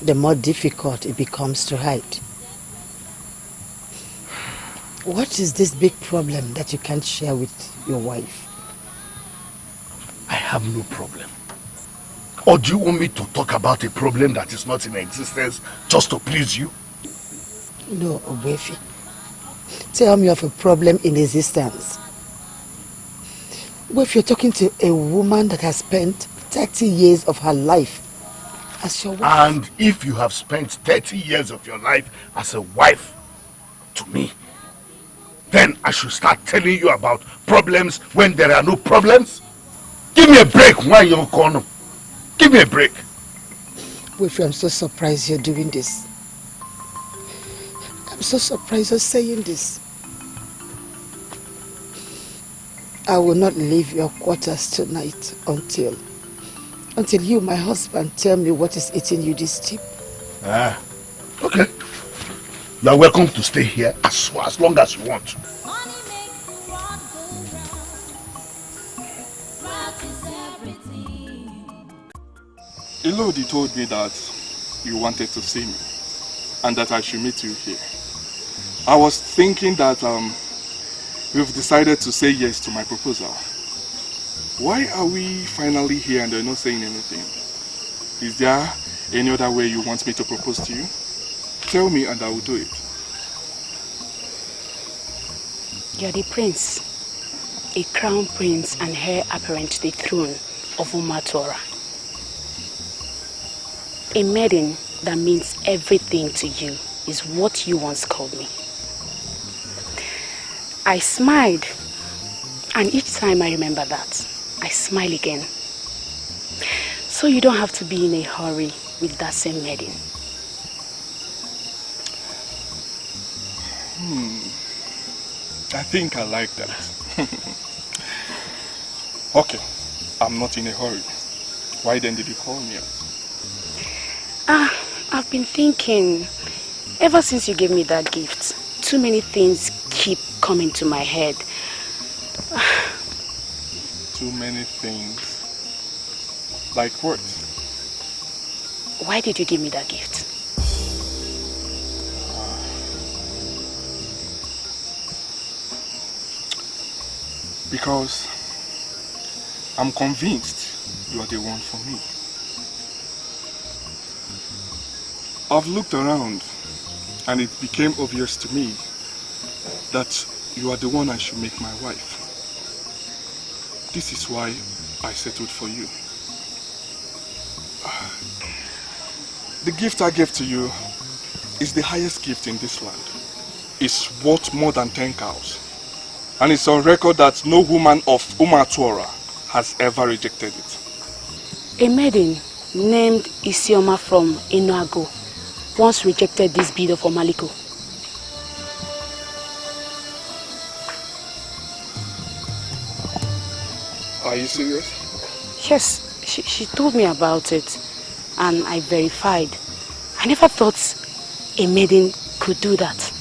the more difficult it becomes to hide? What is this big problem that you can't share with your wife? I have no problem. Or do you want me to talk about a problem that is not in existence just to please you? No, Obuefi. Tell me of a problem in existence. Well, if you're talking to a woman that has spent 30 years of her life as your wife. And if you have spent 30 years of your life as a wife to me, then I should start telling you about problems when there are no problems? Give me a break, why you corner? Give me a break. Wilfred, I'm so surprised you're doing this. I'm so surprised you're saying this. I will not leave your quarters tonight until you, my husband, tell me what is eating you this deep. Okay. You are welcome to stay here as long as you want. Elodie told me that you wanted to see me and that I should meet you here. I was thinking that we've decided to say yes to my proposal. Why are we finally here and you're not saying anything? Is there any other way you want me to propose to you? Tell me and I will do it. You're the prince, a crown prince and heir apparent to the throne of Umatora. A maiden that means everything to you is what you once called me. I smiled, and each time I remember that, I smile again. So you don't have to be in a hurry with that same maiden. I think I like that. Okay, I'm not in a hurry. Why then did you call me out? I've been thinking, ever since you gave me that gift, too many things keep coming to my head. Too many things? Like what? Why did you give me that gift? Because I'm convinced you are the one for me. I've looked around and it became obvious to me that you are the one I should make my wife. This is why I settled for you. The gift I gave to you is the highest gift in this land. It's worth more than 10 cows. And it's on record that no woman of Umatora has ever rejected it. A maiden named Isioma from Inuago once rejected this bid of Omaliko. Are you serious? Yes, she told me about it and I verified. I never thought a maiden could do that.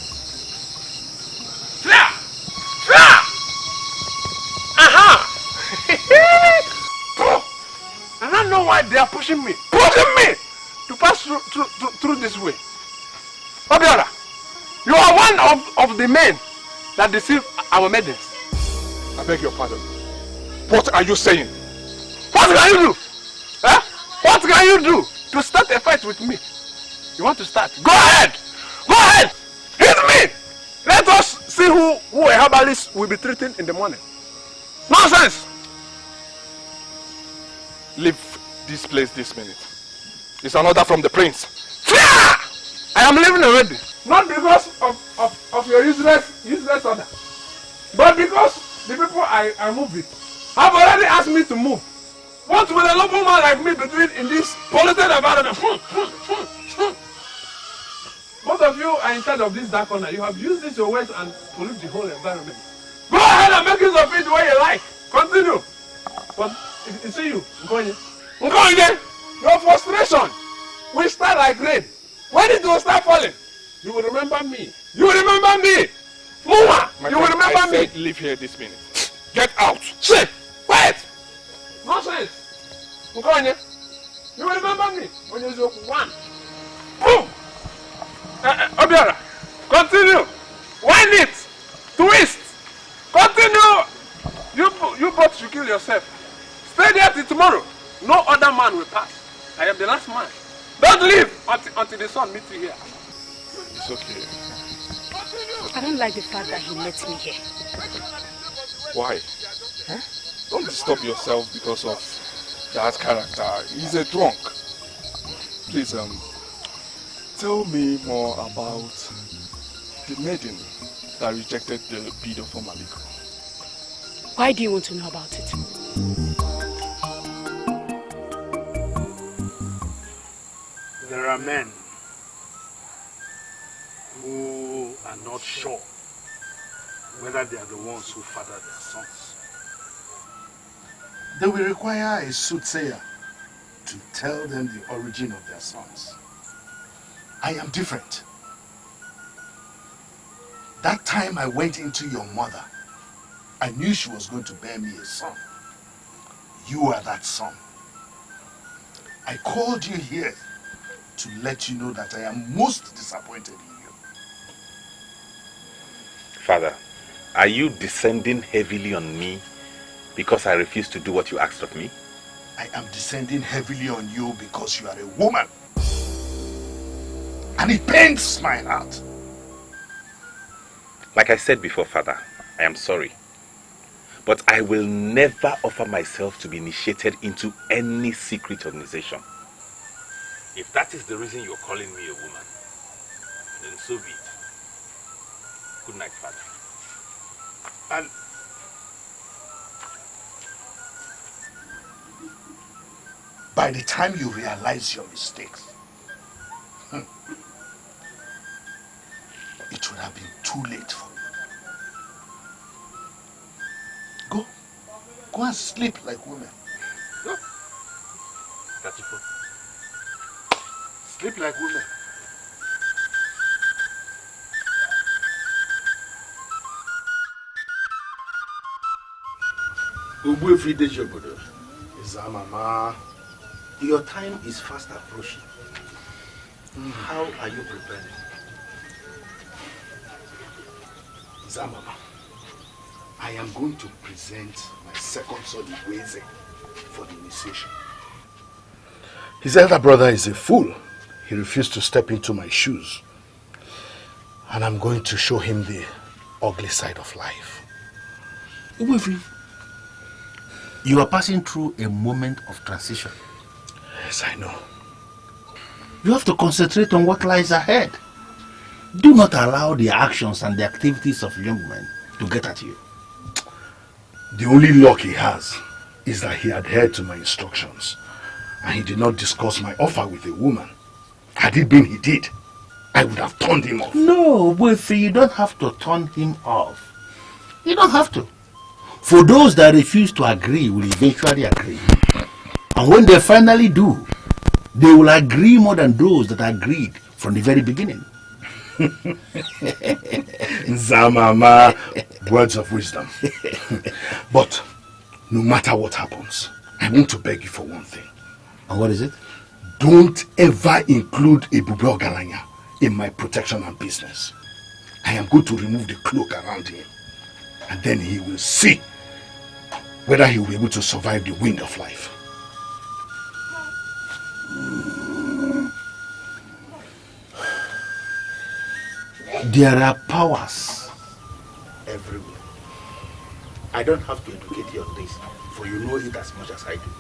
I don't know why they are pushing me to pass through this way. Obiora, you are one of the men that deceive our maidens. I beg your pardon. What are you saying? What can you do? Huh? What can you do to start a fight with me? You want to start? Go ahead! Go ahead! Hit me! Let us see who a herbalist will be treating in the morning. Nonsense! Leave this place this minute. It's an order from the prince. I am leaving already. Not because of your useless order. But because the people I move with have already asked me to move. What will a local man like me be doing in this polluted environment? Both of you are in charge of this dark corner. You have used this your ways and pollute the whole environment. Go ahead and make use of it the way you like. Continue. But you see you, Nkoye, your frustration will start like rain. When it will start falling, you will remember me. You will remember me. Muma, you will remember me. Leave here this minute. Get out. Shit. Wait. Nonsense. Nkoye, you will remember me when you do one. Boom. Obiora, continue. Wind it. Twist. Continue. You both should kill yourself. Stay there till tomorrow. No other man will pass. I am the last man. Don't leave until the sun meets you here. It's okay. I don't like the fact that he met me here. Why? Huh? Don't disturb yourself because of that character. He's a drunk. Please, tell me more about the maiden that rejected the bid of Omaliko. Why do you want to know about it? There are men who are not sure whether they are the ones who father their sons. They will require a soothsayer to tell them the origin of their sons. I am different. That time I went into your mother, I knew she was going to bear me a son. You are that son. I called you here to let you know that I am most disappointed in you. Father, are you descending heavily on me because I refuse to do what you asked of me? I am descending heavily on you because you are a woman. And it pains my heart. Like I said before, Father, I am sorry. But I will never offer myself to be initiated into any secret organization. If that is the reason you're calling me a woman, then so be it. Good night, Father. And by the time you realize your mistakes, it would have been too late for you. Go and sleep like women. Go. Sleep like women. Mama. Your time is fast approaching. How are you preparing? Mama, I am going to present my second son Igweze for the initiation. His elder brother is a fool. He refused to step into my shoes. And I'm going to show him the ugly side of life. Uwefi, you are passing through a moment of transition. Yes, I know. You have to concentrate on what lies ahead. Do not allow the actions and the activities of young men to get at you. The only luck he has is that he adhered to my instructions and he did not discuss my offer with a woman. Had it been he did, I would have turned him off. No, Uwefi, you don't have to turn him off. You don't have to. For those that refuse to agree will eventually agree. And when they finally do, they will agree more than those that agreed from the very beginning. Zamama, words of wisdom. But no matter what happens, I want to beg you for one thing. And what is it? Don't ever include Ebube Ogalanya in my protection and business. I am going to remove the cloak around him. And then he will see whether he will be able to survive the wind of life. There are powers everywhere. I don't have to educate you on this, for you know it as much as I do.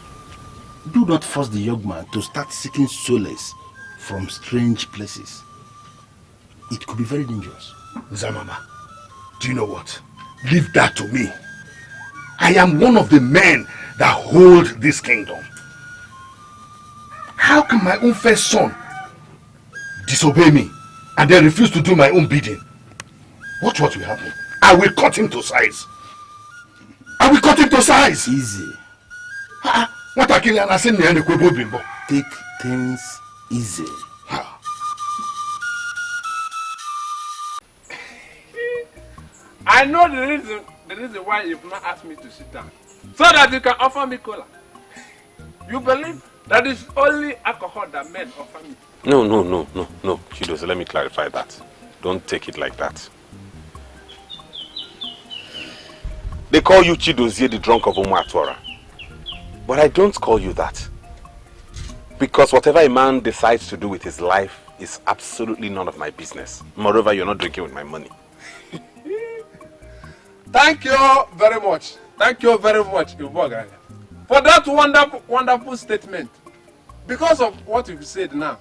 Do not force the young man to start seeking solace from strange places. It could be very dangerous. Zamama, do you know what? Leave that to me. I am one of the men that hold this kingdom. How can my own first son disobey me and then refuse to do my own bidding? Watch what will happen. I will cut him to size. I will cut him to size. Easy. Take things easy. I know the reason why you've not asked me to sit down. So that you can offer me cola. You believe that it's only alcohol that men offer me? No, Chidozie, let me clarify that. Don't take it like that. They call you Chidozie, the drunk of Umuatwara. But I don't call you that. Because whatever a man decides to do with his life is absolutely none of my business. Moreover, you're not drinking with my money. Thank you very much. Thank you very much, Iboganya, for that wonderful statement. Because of what you've said now,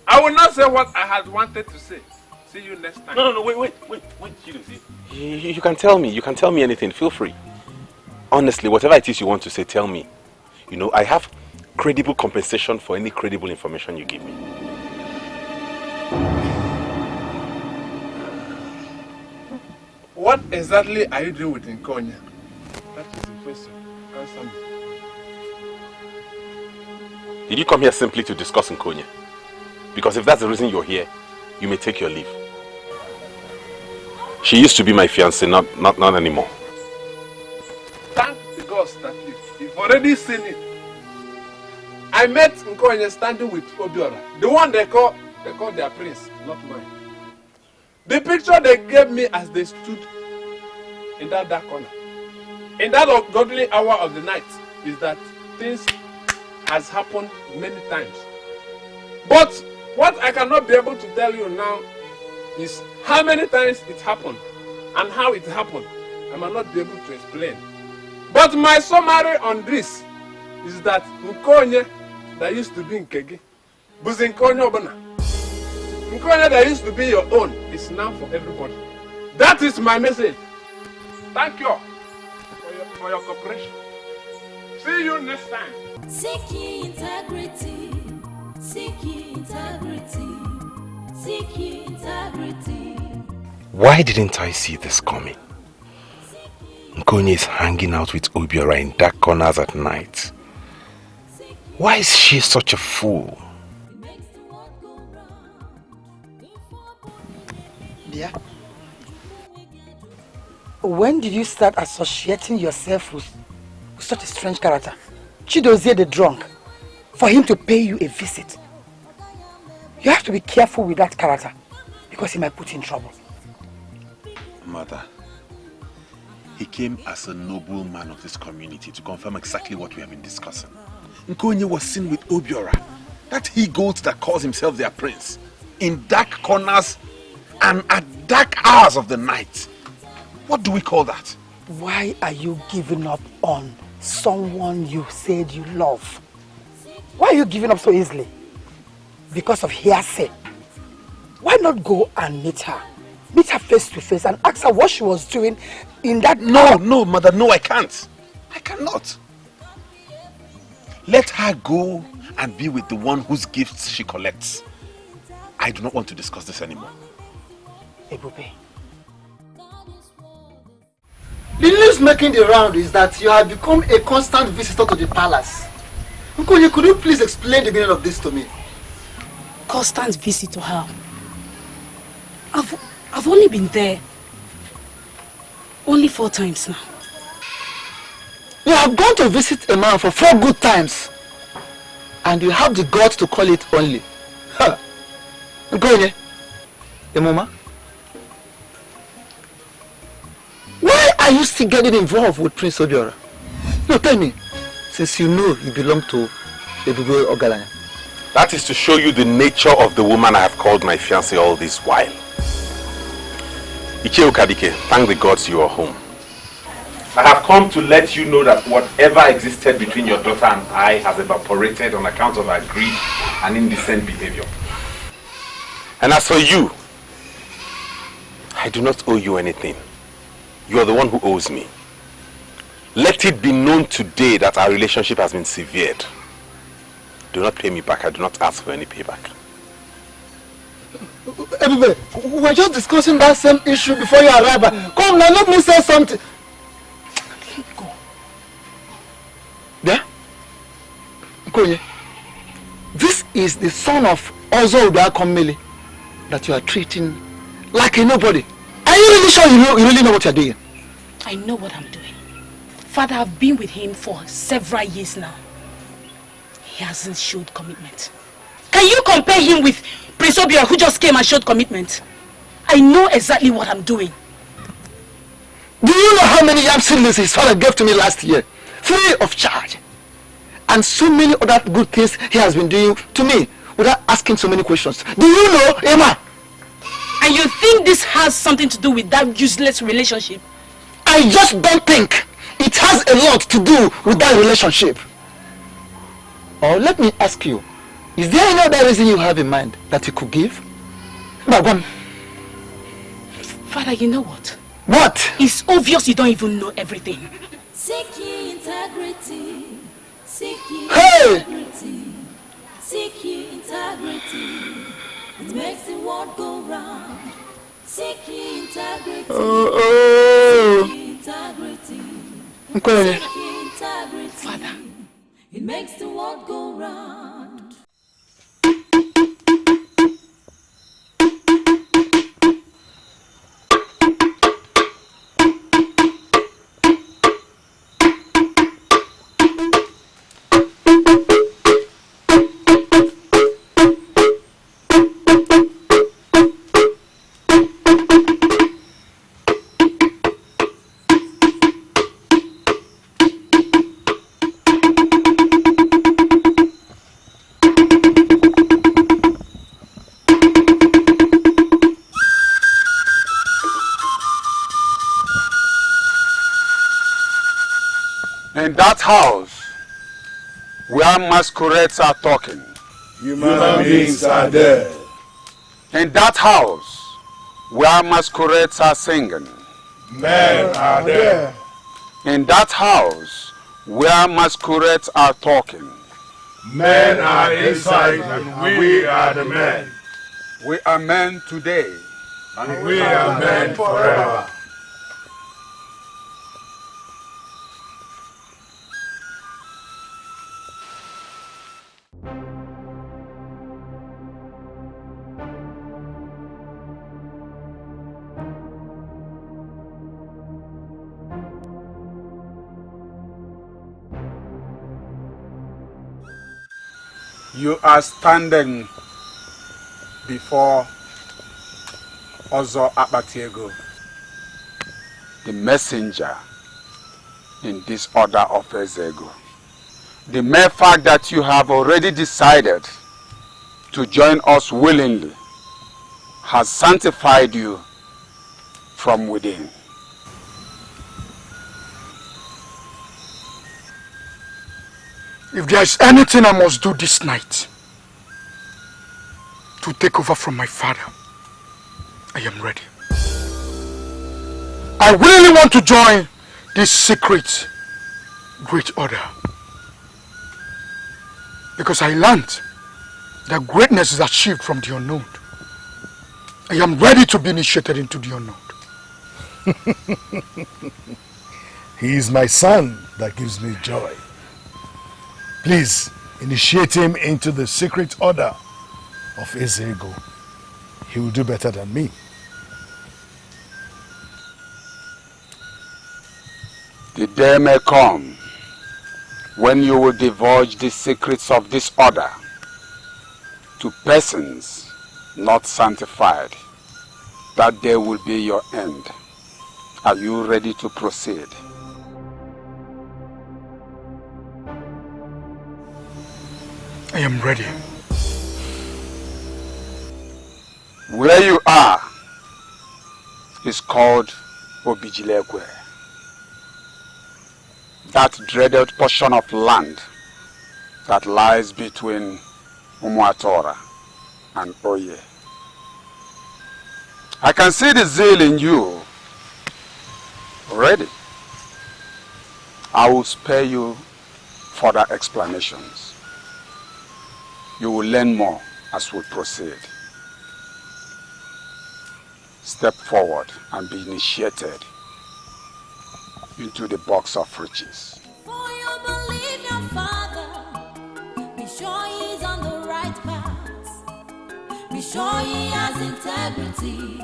I will not say what I had wanted to say. See you next time. No, wait, Chidozie. You can tell me. You can tell me anything. Feel free. Honestly, whatever it is you want to say, tell me. You know, I have credible compensation for any credible information you give me. What exactly are you doing with Nkonya? That is the question. Answer me. Did you come here simply to discuss Nkonya? Because if that's the reason you're here, you may take your leave. She used to be my fiancée, not anymore. Thank the gods that you've already seen it. I met Nkonye standing with Obiora, the one they call their prince, not mine. The picture they gave me as they stood in that dark corner, in that ungodly hour of the night, is that things has happened many times. But what I cannot be able to tell you now is how many times it happened and how it happened. I might not be able to explain. But my summary on this is that Nkonye that used to be in Kege, was Nkonye Obana. Nkonye that used to be your own is now for everybody. That is my message. Thank you for your cooperation. See you next time. Seek ye integrity. Seek ye integrity. Seek ye integrity. Why didn't I see this coming? Nkonye is hanging out with Obiora in dark corners at night. Why is she such a fool? Dear, when did you start associating yourself with such a strange character? Chidozie the drunk, for him to pay you a visit. You have to be careful with that character because he might put you in trouble. Mother, he came as a noble man of this community to confirm exactly what we have been discussing. Nkonye was seen with Obiora, that he-goat that calls himself their prince, in dark corners and at dark hours of the night. What do we call that? Why are you giving up on someone you said you love? Why are you giving up so easily? Because of hearsay. Why not go and meet her? Meet her face to face and ask her what she was doing in that... No, mother, no, I can't. I cannot. Let her go and be with the one whose gifts she collects. I do not want to discuss this anymore. Ebube. The news making the round is that you have become a constant visitor to the palace. Nkonye, could you please explain the meaning of this to me? Constant visit to her. I've only been there only 4 times now. You have gone to visit a man for 4 good times, and you have the guts to call it only. Ha! Nkonye, Emoma, why are you still getting involved with Prince Obiora? No, tell me, since you know you belong to Ebube Ogalanya. That is to show you the nature of the woman I have called my fiancée all this while. Icheo Kadike, thank the gods you are home. I have come to let you know that whatever existed between your daughter and I has evaporated on account of her greed and indecent behavior. And as for you, I do not owe you anything. You are the one who owes me. Let it be known today that our relationship has been severed. Do not pay me back. I do not ask for any payback. Ebube, we were just discussing that same issue before you arrived. Come now, let me say something. Go. Yeah? Nkonye, this is the son of Ozo Udakomele that you are treating like a nobody. Are you really sure you really know what you're doing? I know what I'm doing. Father, I've been with him for several years now. He hasn't showed commitment. Can you compare him with Prince Obiora, who just came and showed commitment? I know exactly what I'm doing. Do you know how many yam seedlings his father gave to me last year? Free of charge. And so many other good things he has been doing to me without asking so many questions. Do you know, Emma? And you think this has something to do with that useless relationship? I just don't think it has a lot to do with that relationship. Or let me ask you, is there any other reason you have in mind that you could give? Bagwan. Father, you know what? What? It's obvious you don't even know everything. Seek ye integrity. Seek ye integrity. Seek ye integrity. It makes the world go round. Seek ye integrity. Seek ye integrity. Nkonye. Seek ye integrity. Father. It makes the world go round. In that house where masquerades are talking, human beings are there. In that house where masquerades are singing, men are there. In that house where masquerades are talking, men are inside and we are the men. We are men today. And we are men forever. You are standing before Ozo Akpatiego, the messenger in this order of Ezego. The mere fact that you have already decided to join us willingly has sanctified you from within. If there is anything I must do this night to take over from my father, I am ready. I really want to join this secret great order, because I learned that greatness is achieved from the unknown. I am ready to be initiated into the unknown. He is my son that gives me joy. Please initiate him into the secret order of Ezego. He will do better than me. The day may come when you will divulge the secrets of this order to persons not sanctified. That day will be your end. Are you ready to proceed? I am ready. Where you are is called Obijilegwe. That dreaded portion of land that lies between Umuatora and Oye. I can see the zeal in you already. I will spare you further explanations. You will learn more as we proceed. Step forward and be initiated into the box of riches. For you believe your father, be sure he is on the right path. Be sure he has integrity.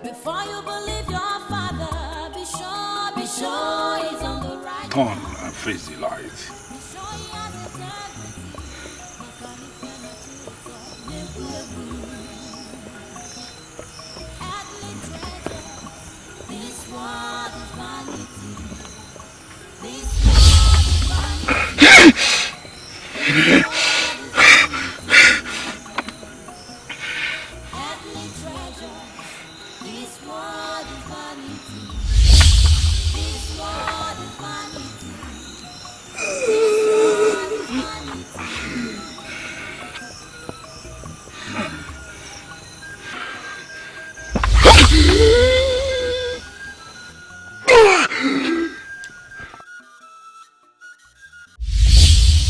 Before you believe your father, be sure he's on the right path. Turn and face the light. Be sure he has integrity. Earthly treasures, this world is vanity. This world is vanity. Earthly treasures, this world is vanity. This world is vanity. This world is vanity.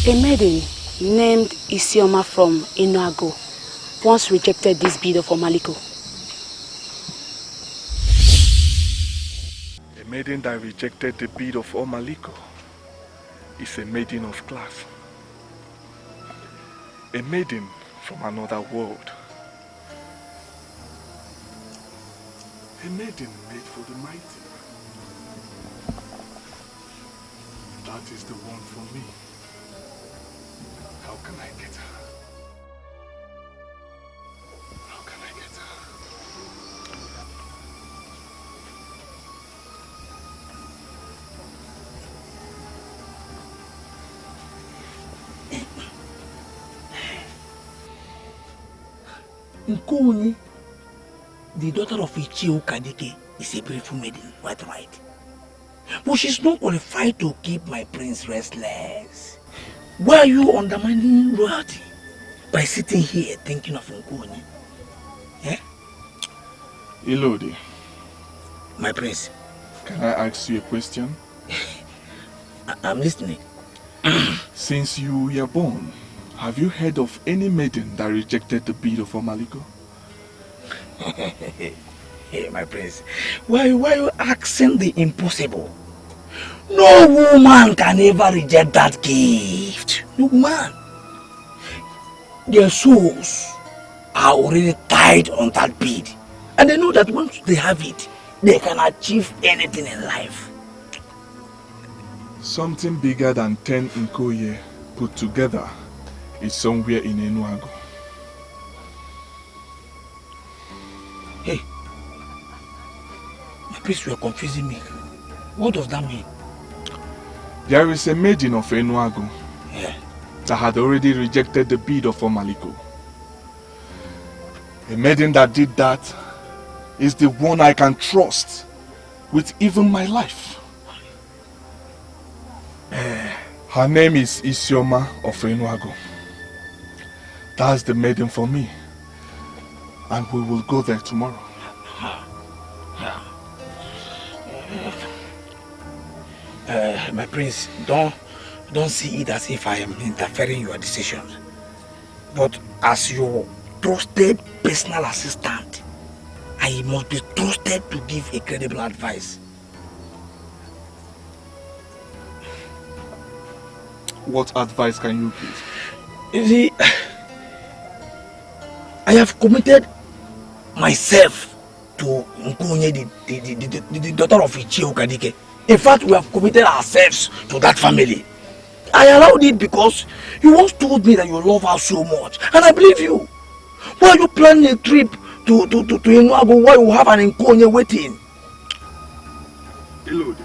A maiden named Isioma from Enuago once rejected this bid of Omaliko. A maiden that rejected the bid of Omaliko is a maiden of class. A maiden from another world. A maiden made for the mighty. That is the one for me. How can I get her? How can I get her? Nkuni, the daughter of Ichio Kadike, is a beautiful maiden, quite right. But she's not qualified to keep my prince restless. Why are you undermining royalty by sitting here thinking of Nkonye? Eh? Ilodi. My prince. Can I ask you a question? I'm listening. Since you were born, have you heard of any maiden that rejected the bid of Omaliko? Hey, my prince, why are you asking the impossible? No woman can ever reject that gift. No man. Their souls are already tied on that bid. And they know that once they have it, they can achieve anything in life. Something bigger than 10 Nkoye put together is somewhere in Enuago. Hey, my priest, you are confusing me. What does that mean? There is a maiden of Enuago Yeah. that had already rejected the bid of Omaliko. A maiden that did that is the one I can trust with even my life. Her name is Isioma of Enuago. That's the maiden for me. And we will go there tomorrow. My prince, don't see it as if I am interfering in your decisions. But as your trusted personal assistant, I must be trusted to give a credible advice. What advice can you give? You see, I have committed myself to Nkonye, the daughter of Ichie Okadike. In fact, we have committed ourselves to that family. I allowed it because you once told me that you love her so much, and I believe you. Why are you planning a trip to Enuago where you have an Nkonye waiting? Elode,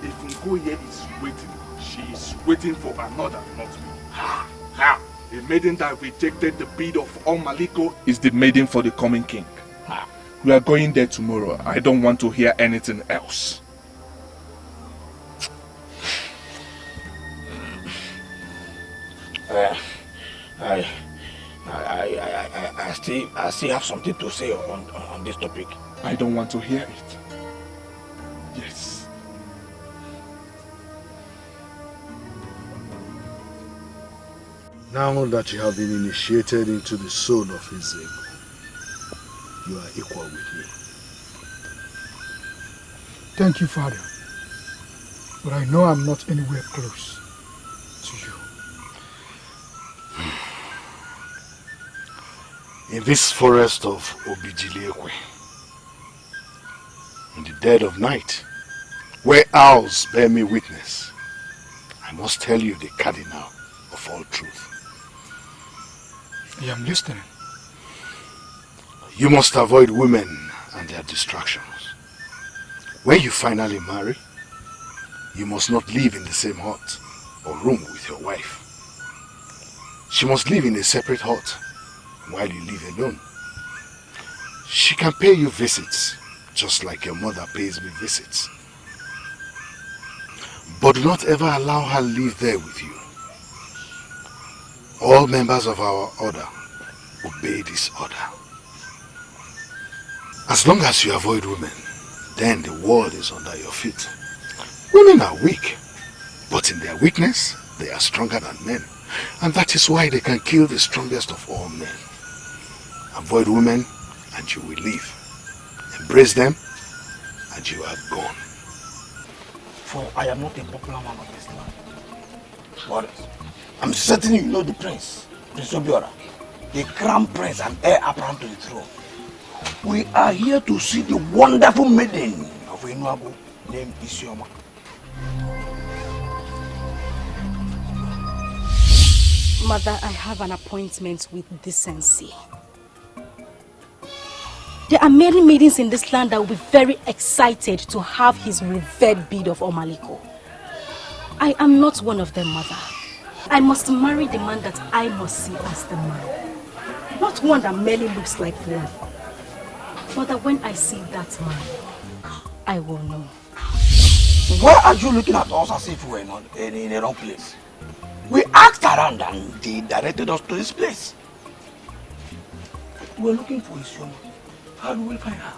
if Nkonye is waiting, she is waiting for another, not me. How? The maiden that rejected the bid of Omaliko is the maiden for the coming king. We are going there tomorrow. I don't want to hear anything else. I still have something to say on this topic. I don't want to hear it. Yes. Now that you have been initiated into the soul of his ego, you are equal with me. Thank you, Father. But I know I'm not anywhere close to you. In this forest of Obijiliekwe, in the dead of night, where owls bear me witness, I must tell you the cardinal of all truth. I am listening. You must avoid women and their distractions. When you finally marry, you must not live in the same hut or room with your wife. She must live in a separate hut while you live alone. She can pay you visits, just like your mother pays me visits. But do not ever allow her live there with you. All members of our order obey this order. As long as you avoid women, then the world is under your feet. Women are weak, but in their weakness, they are stronger than men. And that is why they can kill the strongest of all men. Avoid women, and you will live. Embrace them, and you are gone. For I am not a popular man of this land. But I'm certain you know the prince, Prince Obiora, the crown prince and heir apparent to the throne. We are here to see the wonderful maiden of Enuago named Isioma. Mother, I have an appointment with decency. There are many maidens in this land that will be very excited to have his revered bid of Omaliko. I am not one of them, Mother. I must marry the man that I must see as the man. Not one that merely looks like one. Mother, when I see that man, I will know. Why are you looking at us as if we were not in the wrong place? We asked around and they directed us to this place. We're looking for his woman. How do we find her?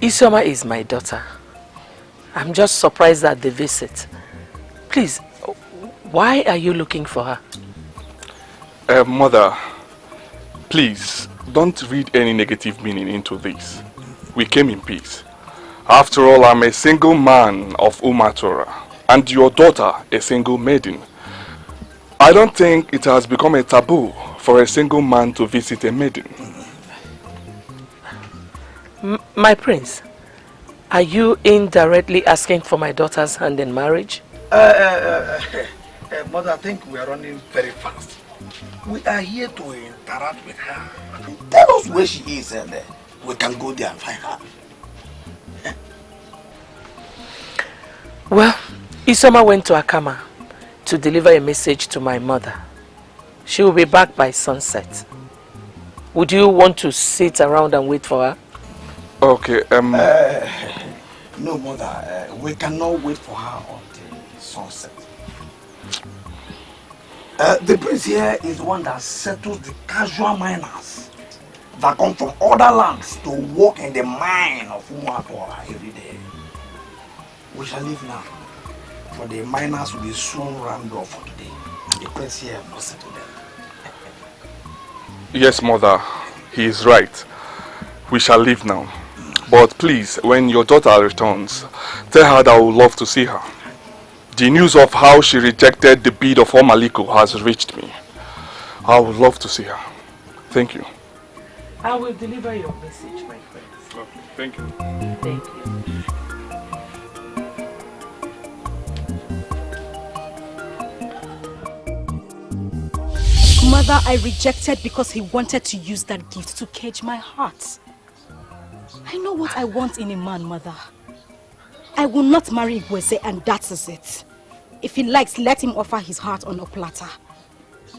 Isioma is my daughter. I'm just surprised at the visit. Please, why are you looking for her? Mother, please, don't read any negative meaning into this. We came in peace. After all, I'm a single man of Umatora, and your daughter a single maiden. I don't think it has become a taboo for a single man to visit a maiden. My prince, are you indirectly asking for my daughter's hand in marriage? Mother, I think we are running very fast. We are here to interact with her. Tell us where she is and we can go there and find her. Well, Isioma went to Akama to deliver a message to my mother. She will be back by sunset. Would you want to sit around and wait for her? Okay, no, mother, we cannot wait for her until sunset. The prince here is the one that settles the casual miners that come from other lands to work in the mine of Umuatora every day. We shall leave now, for the miners will be soon rounded off for today, and the prince here must settle them. Yes, mother, he is right. We shall leave now. But please, when your daughter returns, tell her that I would love to see her. The news of how she rejected the bid of Omaliko has reached me. I would love to see her. Thank you. I will deliver your message, my friend. Okay, thank you. Thank you. Mother, I rejected because he wanted to use that gift to cage my heart. I know what I want in a man, Mother. I will not marry Igweze, and that is it. If he likes, let him offer his heart on a platter.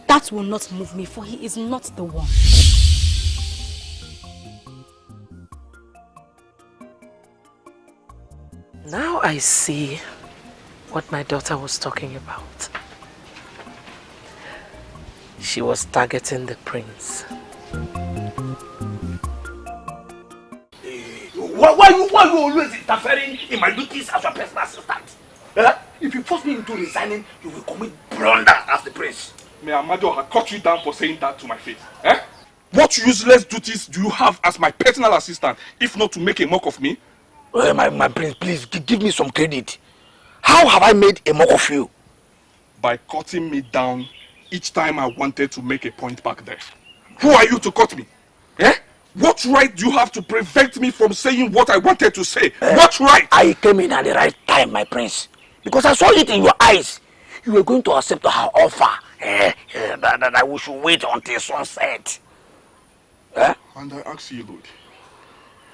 That will not move me, for he is not the one. Now I see what my daughter was talking about. She was targeting the prince. Why you always interfering in my duties as your personal assistant? If you force me into resigning, you will commit blunder as the prince. May Amado have cut you down for saying that to my face. What useless duties do you have as my personal assistant, if not to make a mock of me? My prince, please give me some credit. How have I made a mock of you? By cutting me down each time I wanted to make a point back there. Who are you to cut me? What right do you have to prevent me from saying what I wanted to say? What right? I came in at the right time, my prince. Because I saw it in your eyes. You were going to accept her offer. That we should wait until sunset. And I ask you, Lord,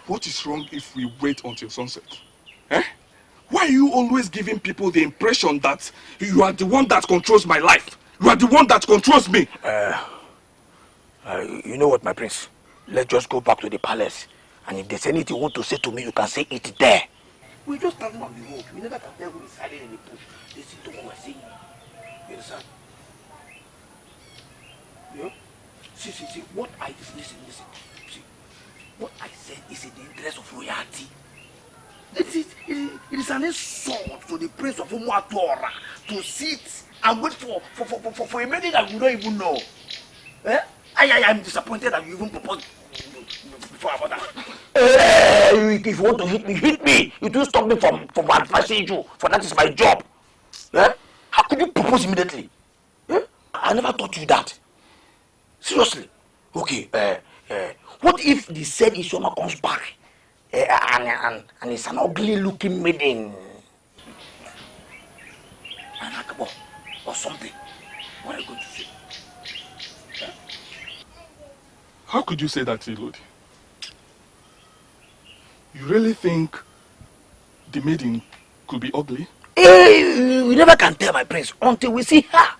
what is wrong if we wait until sunset? Why are you always giving people the impression that you are the one that controls my life? You are the one that controls me. You know what, my prince? Let's just go back to the palace. And if there's anything you want to say to me, you can say it there. We just stand on the road. We never can tell who is hiding in the bush. Listen to what we're saying. You understand? Yeah? See, what I listen. See, what I said is in the interest of royalty. It is an insult to the prince of Umuatora to sit and wait for a maiden that we don't even know. I am disappointed that you even proposed before about that. If you want to hit me. You do stop me from advising you, for that is my job. How could you propose immediately? I never taught you that. Seriously. Okay, what if the said Isioma comes back and it's an ugly looking maiden? An akabo or something. What are you going to say? How could you say that, Lord? You really think the maiden could be ugly? We never can tell, my prince, until we see her.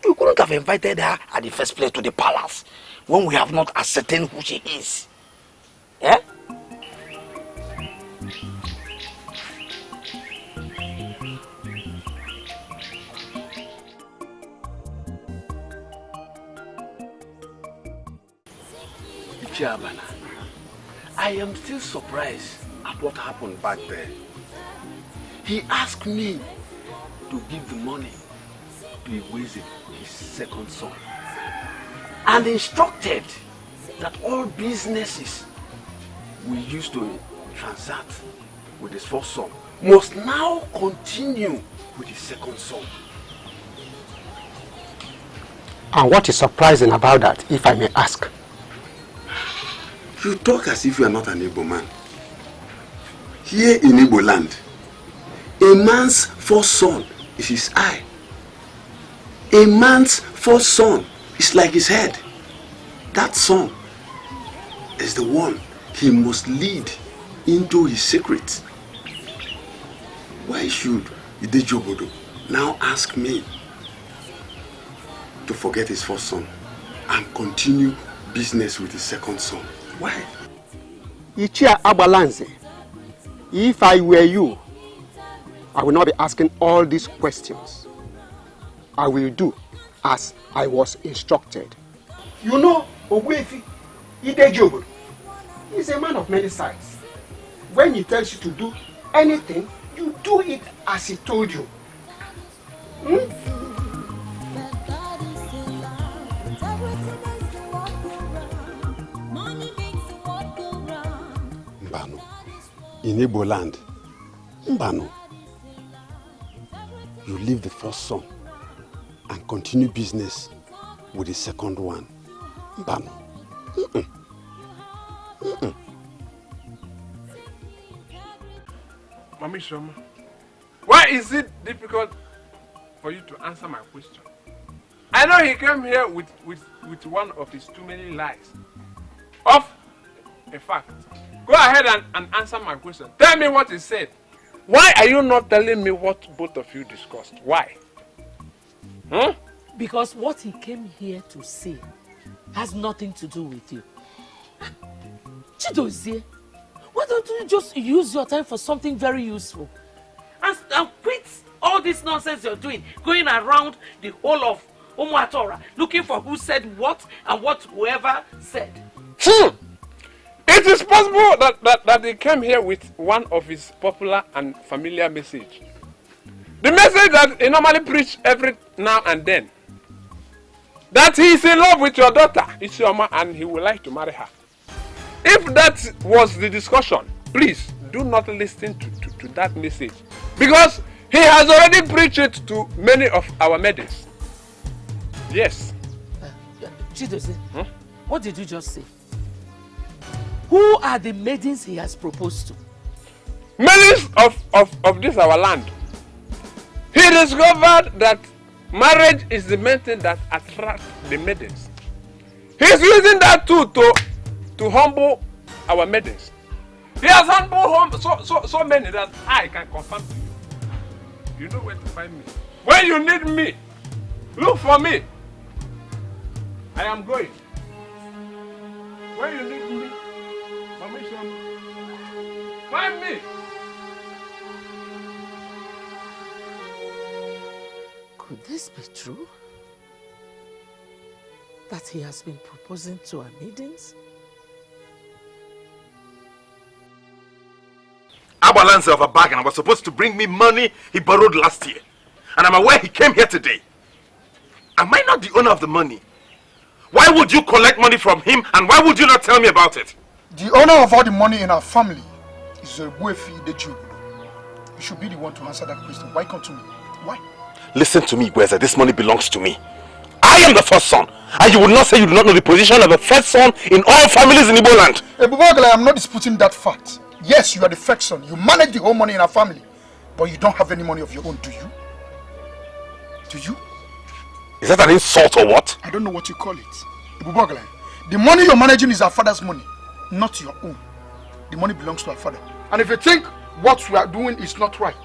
You couldn't have invited her at the first place to the palace when we have not ascertained who she is. Eh? Chiabana, I am still surprised at what happened back there. He asked me to give the money to Iweze, his second son, and instructed that all businesses we used to transact with his first son must now continue with his second son. And what is surprising about that, if I may ask? You talk as if you are not an Igbo man. Here in Igbo land, a man's first son is his eye. A man's first son is like his head. That son is the one he must lead into his secret. Why should Idejobodo now ask me to forget his first son and continue business with his second son? Why? Ichia Abalanze, if I were you, I will not be asking all these questions. I will do as I was instructed. You know, Ogwefi Idejobodo is a man of many sides. When he tells you to do anything, you do it as he told you. Mbano, in Igbo land, Mbano, you leave the first son and continue business with the second one. Mbano. Mami Shoma, why is it difficult for you to answer my question? I know he came here with one of his too many lies. In fact, go ahead and answer my question. Tell me what he said. Why are you not telling me what both of you discussed? Why? Because what he came here to say has nothing to do with you. Chidozie, why don't you just use your time for something very useful? And quit all this nonsense you're doing, going around the whole of Umuatora, looking for who said what and what whoever said. It is possible that he came here with one of his popular and familiar message. The message that he normally preaches every now and then. That he is in love with your daughter, Isioma, and he would like to marry her. If that was the discussion, please do not listen to that message. Because he has already preached it to many of our maidens. Yes. Chidozie, what did you just say? Who are the maidens he has proposed to? Maidens of this our land. He discovered that marriage is the main thing that attracts the maidens. He's using that too to humble our maidens. He has humbled so many that I can confirm to you. You know where to find me. When you need me, look for me. I am going. When you need me, find me. Could this be true? That he has been proposing to our maidens? Abalance of a bargain was supposed to bring me money he borrowed last year. And I'm aware he came here today. Am I not the owner of the money? Why would you collect money from him and why would you not tell me about it? The owner of all the money in our family is Ogwefi Idejobodo. You should be the one to answer that question. Why come to me? Why? Listen to me, Gweza. This money belongs to me. I am the first son. And you would not say you do not know the position of the first son in all families in Igbo land. I am not disputing that fact. Yes, you are the first son. You manage the whole money in our family. But you don't have any money of your own, do you? Do you? Is that an insult or what? I don't know what you call it. The money you're managing is our father's money, not your own. The money belongs to our father. And if you think what we are doing is not right,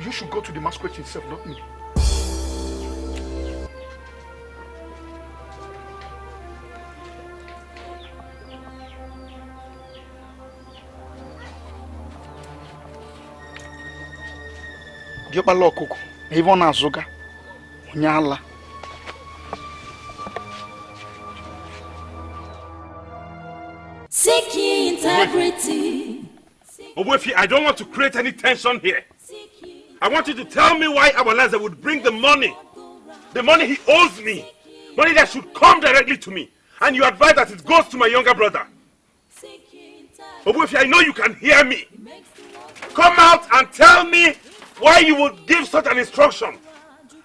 you should go to the masquerade itself, not me. Diopala Okoko, even Azuga, Onyala. Seek ye integrity. Owefi, I don't want to create any tension here. I want you to tell me why Abalaze would bring the money he owes me, money that should come directly to me, and you advise that it goes to my younger brother. Owefi, I know you can hear me. Come out and tell me why you would give such an instruction.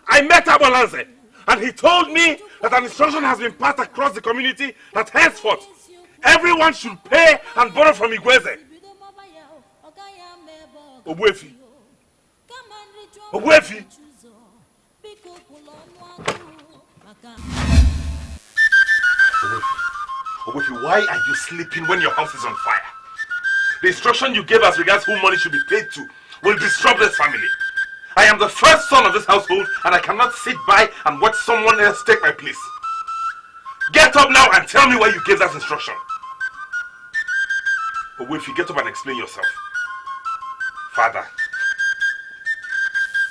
I met Abalaze, and he told me that an instruction has been passed across the community that henceforth everyone should pay and borrow from Igweze. Owefi. Owefi. Owefi, why are you sleeping when your house is on fire? The instruction you gave as regards who money should be paid to will disrupt this family. I am the first son of this household and I cannot sit by and watch someone else take my place. Get up now and tell me why you gave that instruction. Owefi, get up and explain yourself. Father.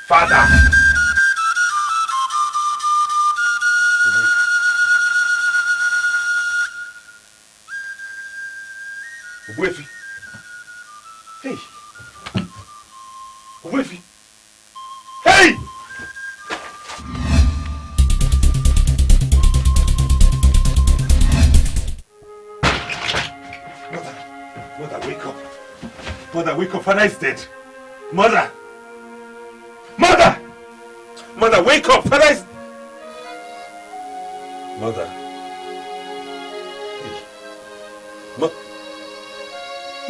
Father. Owefi. Hey. Owefi. Hey! Mother, wake up. Mother, wake up. Father is dead. Mother! Mother! Mother, wake up! Father is... Mother. Hey.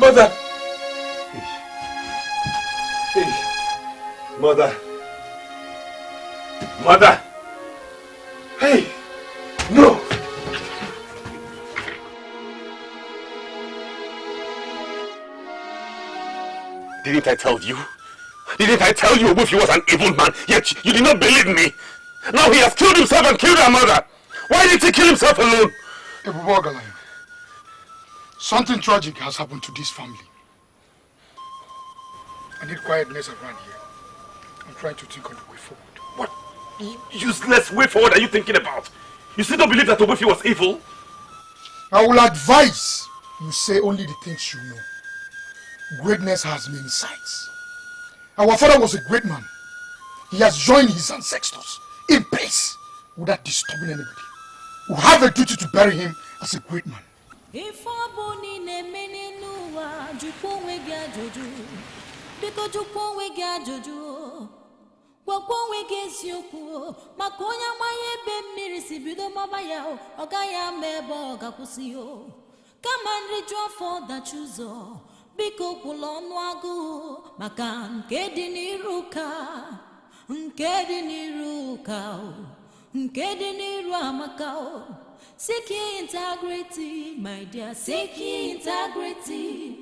Mother! Hey. Hey. Mother. Mother! Hey! No! Didn't I tell you? Didn't I tell you Owefi was an evil man, yet you did not believe me? Now he has killed himself and killed our mother. Why did he kill himself alone? Something tragic has happened to this family. I need quietness around here. I'm trying to think on the way forward. What useless way forward are you thinking about? You still don't believe that Owefi was evil? I will advise you say only the things you know. Greatness has many sides. Our father was a great man. He has joined his ancestors in peace without disturbing anybody. We have a duty to bury him as a great man. Biko kwulonu agụ maka nke dị n'iru ka nke dị n'iru amaka. Seek ye integrity, my dear. Seek ye integrity.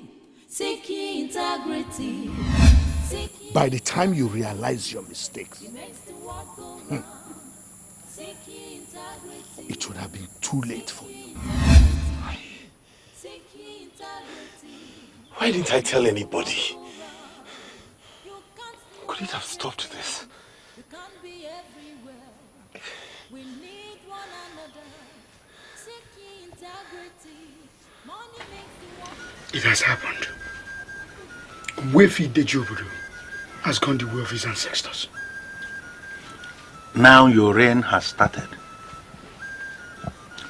Seek ye integrity. By the time you realize your mistakes, it would have been too late for you. Why didn't I tell anybody? Could it have stopped this? It has happened. Owefi Dejobodo has gone the way of his ancestors. Now your reign has started.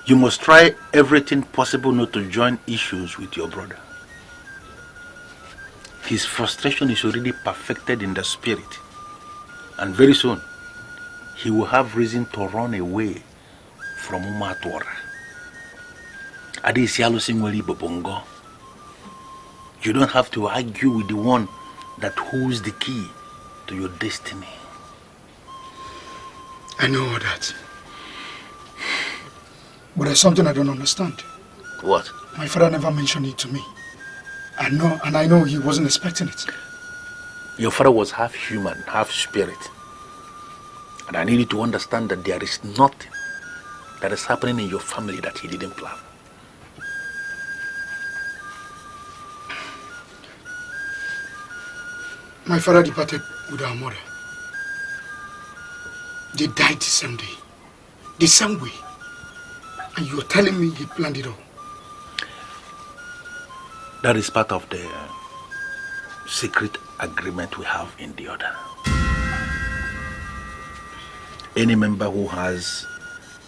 You must try everything possible not to join issues with your brother. His frustration is already perfected in the spirit, and very soon he will have reason to run away from Umatwara. You don't have to argue with the one that holds the key to your destiny. I know all that. But there's something I don't understand. What? My father never mentioned it to me. I know he wasn't expecting it. Your father was half human, half spirit. And I need you to understand that there is nothing that is happening in your family that he didn't plan. My father departed with our mother They died the same day. The same way. And you're telling me he planned it all. That is part of the secret agreement we have in the order. Any member who has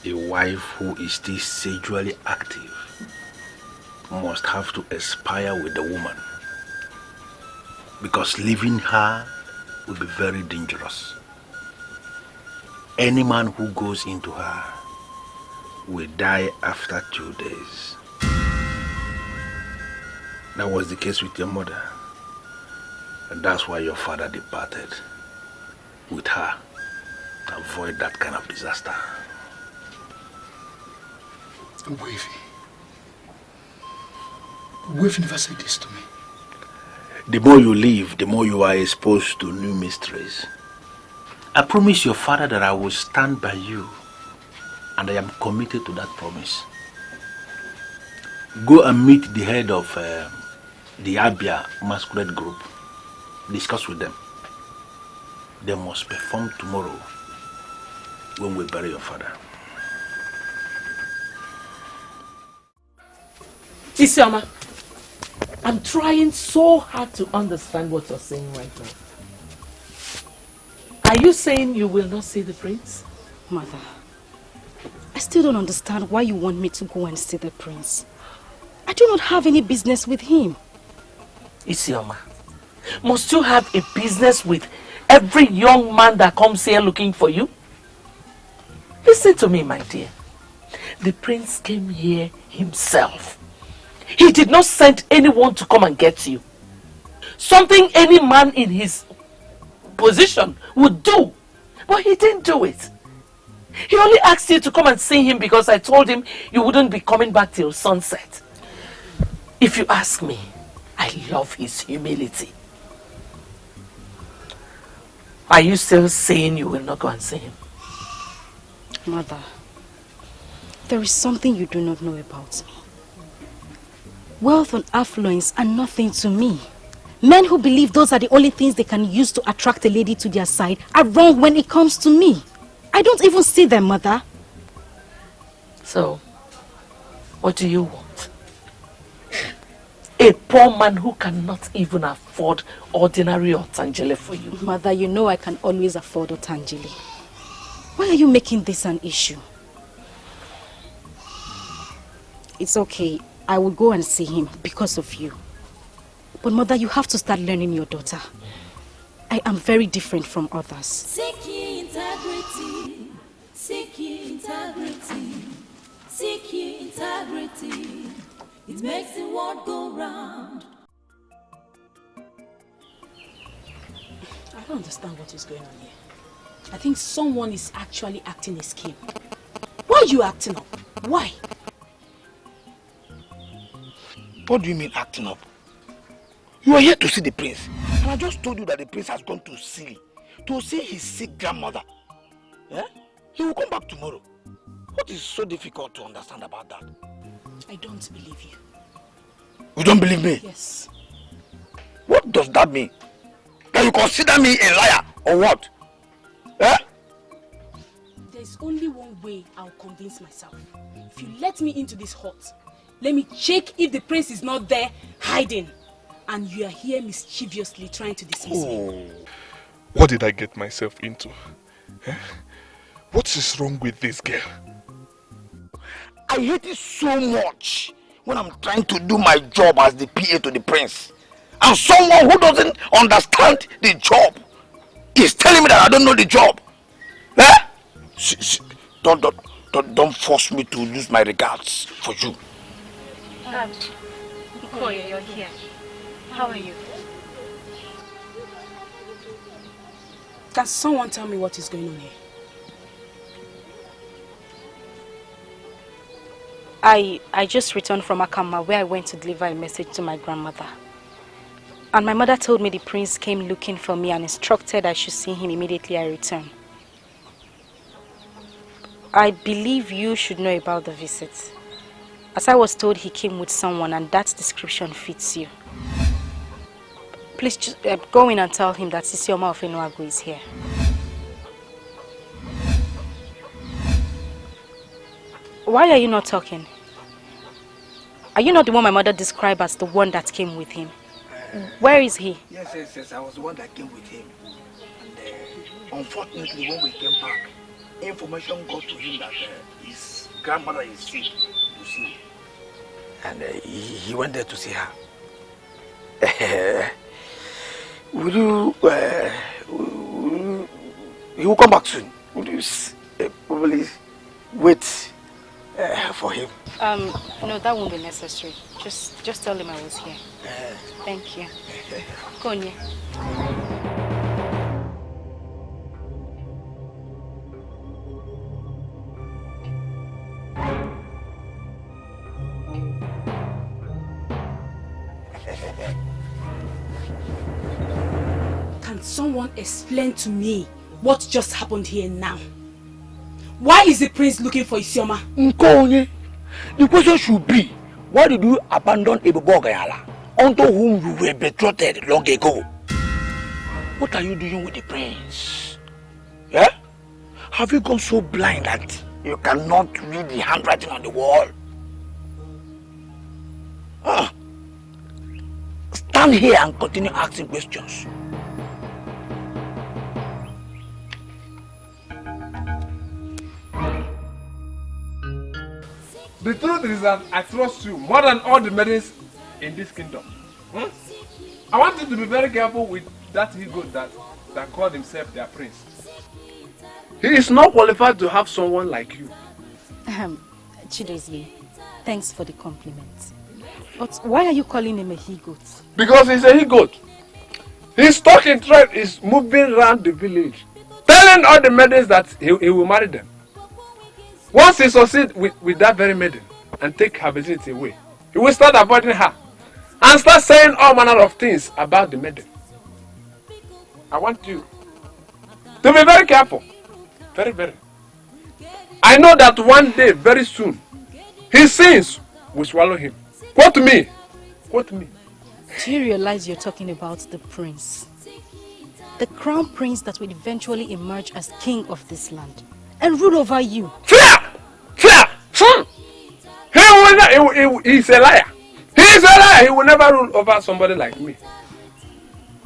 a wife who is still sexually active must have to aspire with the woman, because leaving her will be very dangerous. Any man who goes into her will die after 2 days. That was the case with your mother, and that's why your father departed with her to avoid that kind of disaster. Wave never said this to me. The more you live, the more you are exposed to new mysteries. I promise your father that I will stand by you, and I am committed to that promise. Go and meet the head of the Abia masquerade group. Discuss with them. They must perform tomorrow when we bury your father. Isioma, I'm trying so hard to understand what you're saying right now. Are you saying you will not see the prince? Mother, I still don't understand why you want me to go and see the prince. I do not have any business with him. Isioma, must you have a business with every young man that comes here looking for you? Listen to me, my dear. The prince came here himself. He did not send anyone to come and get you. Something any man in his position would do, but he didn't do it. He only asked you to come and see him because I told him you wouldn't be coming back till sunset. If you ask me, I love his humility. Are you still saying you will not go and see him? Mother, there is something you do not know about me. Wealth and affluence are nothing to me. Men who believe those are the only things they can use to attract a lady to their side are wrong when it comes to me. I don't even see them, Mother. So, what do you want? A poor man who cannot even afford ordinary otangele for you. Mother, you know I can always afford otangele. Why are you making this an issue? It's okay. I will go and see him because of you. But Mother, you have to start learning your daughter. I am very different from others. Seek ye integrity. Seek ye integrity. Seek ye integrity. It makes the world go round. I don't understand what is going on here. I think someone is actually acting a scheme. Why are you acting up? Why? What do you mean acting up? You are here to see the prince. And I just told you that the prince has gone to Sili to see his sick grandmother. Yeah? He will come back tomorrow. What is so difficult to understand about that? I don't believe you. You don't believe me? Yes. What does that mean? That you consider me a liar or what? Eh? There's only one way I'll convince myself. If you let me into this hut, let me check if the prince is not there hiding. And you are here mischievously trying to dismiss me. What did I get myself into? Eh? What is wrong with this girl? I hate it so much when I'm trying to do my job as the PA to the prince. And someone who doesn't understand the job is telling me that I don't know the job. Eh? Don't force me to lose my regards for you. Koya, you're here. How are you? Can someone tell me what is going on here? I just returned from Akama where I went to deliver a message to my grandmother. And my mother told me the prince came looking for me and instructed I should see him immediately I return. I believe you should know about the visit. As I was told, he came with someone and that description fits you. Please just, go in and tell him that Isioma of Enuagu is here. Why are you not talking? Are you not the one my mother described as the one that came with him? Where is he? Yes, I was the one that came with him. And unfortunately, when we came back, information got to him that his grandmother is sick, you see. And he went there to see her. Will you, he will come back soon. Would you probably wait for him? No, that won't be necessary. Just tell him I was here. Thank you. Konye. Can someone explain to me what just happened here now? Why is the prince looking for Isioma? Nkonye, the question should be, why did you abandon Ebubogayala, unto whom you were betrothed long ago? What are you doing with the prince? Yeah? Have you gone so blind that you cannot read the handwriting on the wall? Stand here and continue asking questions. The truth is that I trust you more than all the maidens in this kingdom. I want you to be very careful with that ego that called himself their prince. He is not qualified to have someone like you. Chidozie, thanks for the compliment. But why are you calling him a he-goat? Because he's a he-goat. His talking tribe is moving around the village, telling all the maidens that he will marry them. Once he succeeds with that very maiden and take her virginity away, he will start avoiding her and start saying all manner of things about the maiden. I want you to be very careful. Very, very. I know that one day, very soon, his sins will swallow him. Quote me. Quote me. Do you realize you're talking about the prince? The crown prince that will eventually emerge as king of this land and rule over you. Fear! Fear! He's a liar. He's a liar. He will never rule over somebody like me.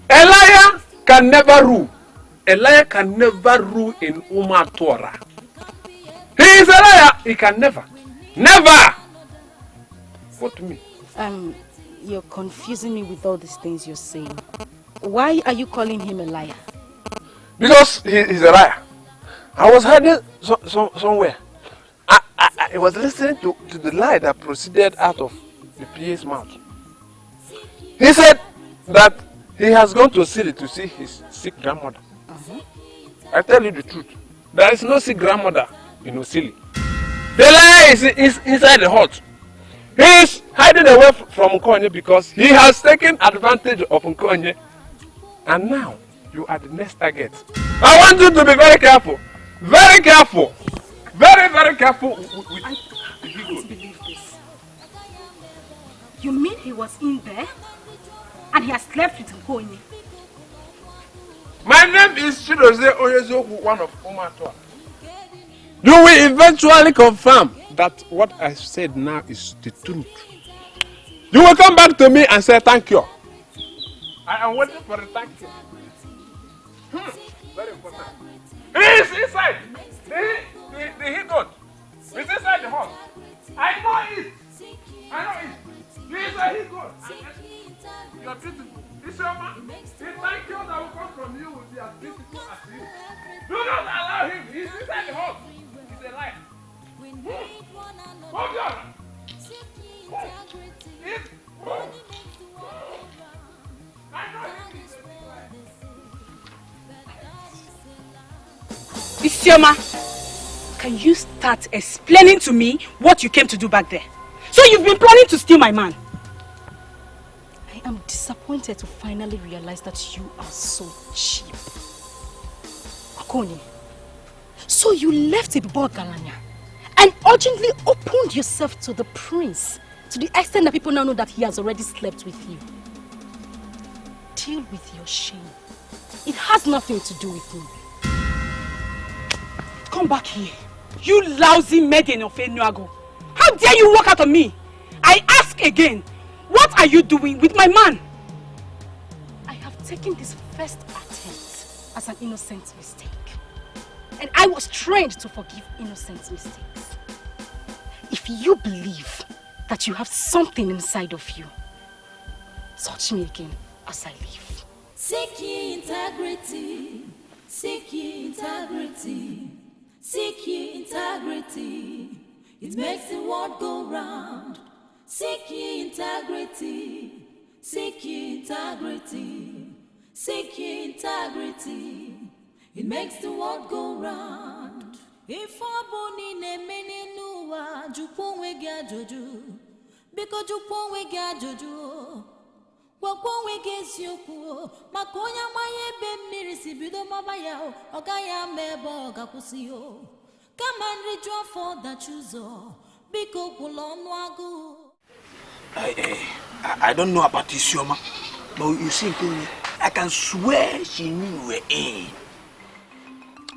A liar can never rule. A liar can never rule in Umatora. He is a liar. He can never. Never! What me? You're confusing me with all these things you're saying. Why are you calling him a liar? Because he's a liar. I was hiding somewhere. I was listening to the lie that proceeded out of the PA's mouth. He said that he has gone to Siri to see his sick grandmother. I tell you the truth. There is no sick grandmother in Osili. The lie is inside the hut. He is hiding away from Nkonye because he has taken advantage of Nkonye. And now, you are the next target. I want you to be very careful. Very careful. Very, very careful. I can't believe this. You mean he was in there? And he has slept with Nkonye? My name is Chidozie Oyezoku, one of Umatua. You will eventually confirm that what I said now is the truth. You will come back to me and say thank you. I am waiting for the thank you. Very important. He is inside. The he-goat. He's inside the hall. I know it. I know it. He is a he-goat. You are beautiful. This your man. The thank you that will come from you will be as beautiful as you. Do not allow him. He's inside the hall. He's a liar. Hold on. Isioma, can you start explaining to me what you came to do back there? So you've been planning to steal my man. I am disappointed to finally realize that you are so cheap. Okonye, so you left Ibubo-Galanya and urgently opened yourself to the prince to the extent that people now know that he has already slept with you. Deal with your shame. It has nothing to do with me. Come back here. You lousy Maiden of Enuago. How dare you walk out on me? I ask again, what are you doing with my man? I have taken this first attempt as an innocent mistake. And I was trained to forgive innocent mistakes. If you believe that you have something inside of you, touch me again as I leave. Seek ye integrity. Seek ye integrity. Seek ye integrity. It makes the world go round. Seek ye integrity. Seek ye integrity. Seek ye integrity. It makes the world go round. If aboni ne menenuwa jukwo wegi ajoju. Biko jukwo wegi ajoju. Gwakwo wegi eziokwu. Maka onye amaghị ebe mmiri si bido mama ya ọ gaghị ama ebe ọ ga-akwụsị o. Kama nriju afọ dachi ụzọ. Biko kwụla ọnụ agụ. I don't know about Isioma, but you see, I can swear she knew you were in.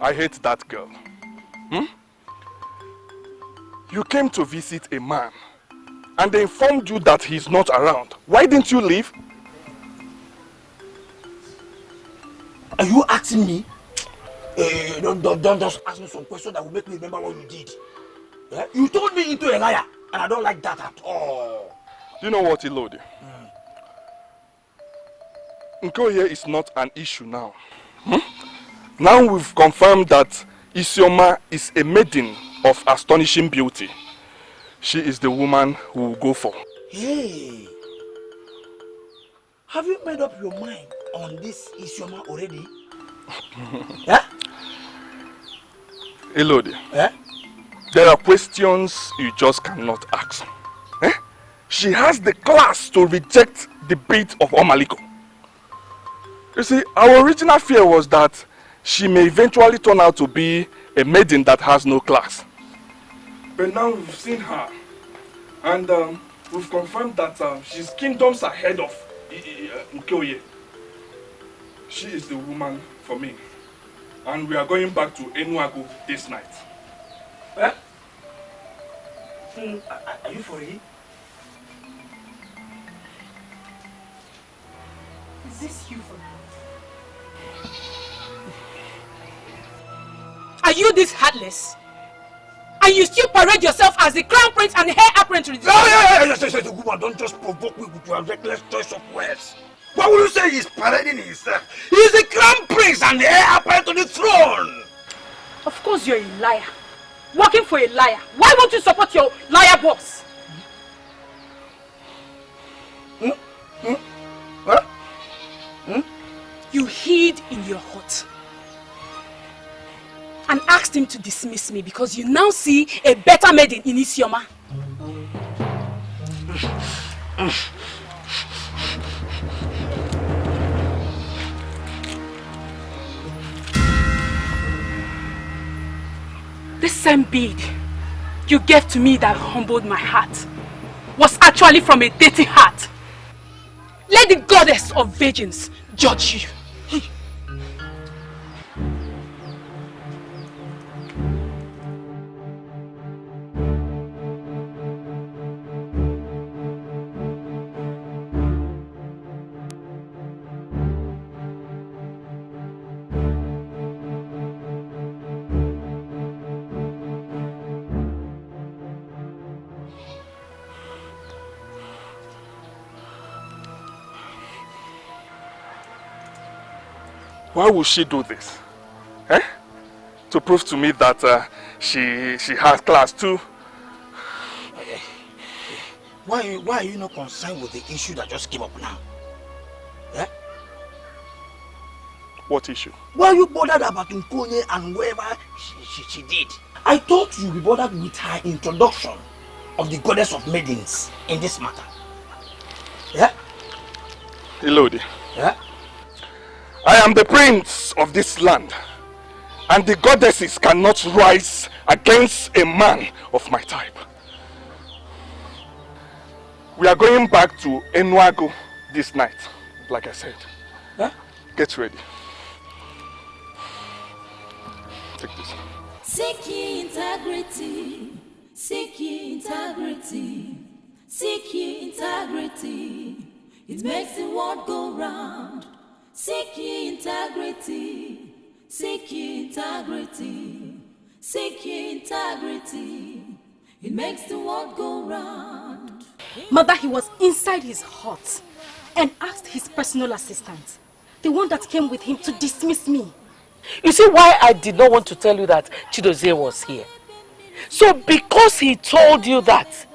I hate that girl. You came to visit a man and they informed you that he's not around. Why didn't you leave? Are you asking me? Don't just ask me some questions that will make me remember what you did. Yeah? You told me into a liar, and I don't like that at all. You know what, Ilodi? Nkoye is not an issue now. Now we've confirmed that Isioma is a maiden of astonishing beauty. She is the woman who will go for. Hey! Have you made up your mind on this Isioma already? Yeah? Elodie, yeah? There are questions you just cannot ask. Eh? She has the class to reject the bid of Omaliko. You see, our original fear was that she may eventually turn out to be a maiden that has no class. But now we've seen her, and we've confirmed that she's kingdoms ahead of Nkoye. She is the woman for me. And we are going back to Enuago this night. Eh? Are you for real? Is this you for real? Are you this heartless? And you still parade yourself as the crown prince and heir apparent to the Yes, woman, don't just provoke me with your reckless choice of words. What will you say he's parading himself? He's the crown prince and the heir apparent to the throne! Of course you're a liar. Working for a liar. Why won't you support your liar boss? What? You hid in your hut and asked him to dismiss me because you now see a better maiden in Isioma. This same bead you gave to me that humbled my heart was actually from a dirty heart. Let the goddess of virgins judge you. Why would she do this? Eh? To prove to me that she has class too. Why are you not concerned with the issue that just came up now? Yeah? What issue? Why are you bothered about Nkonye and whatever she did? I thought you'd be bothered with her introduction of the goddess of maidens in this matter. Yeah? Elodie. Yeah? I am the prince of this land, and the goddesses cannot rise against a man of my type. We are going back to Enuago this night, like I said. Huh? Get ready. Take this. Seek ye integrity. Seek ye integrity. Seek ye integrity. It makes the world go round. Seek ye integrity. Seek ye integrity. Seek ye integrity. It makes the world go round. Mother, he was inside his hut and asked his personal assistant, the one that came with him, to dismiss me. You see why I did not want to tell you that Chidozie was here? So because he told you that,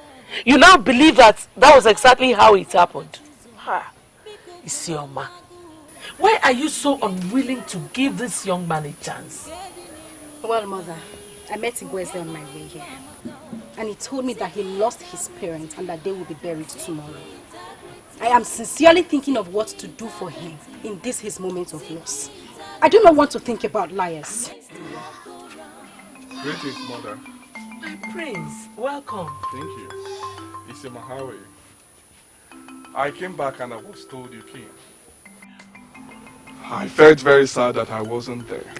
you now believe that that was exactly how it happened. Ha! Isioma, why are you so unwilling to give this young man a chance? Well, Mother, I met Igweze on my way here. And he told me that he lost his parents and that they will be buried tomorrow. I am sincerely thinking of what to do for him in this his moment of loss. I do not want to think about liars. Greetings, Mother. My prince, welcome. Thank you. Isema, how are you? I came back and I was told you came. I felt very sad that I wasn't there.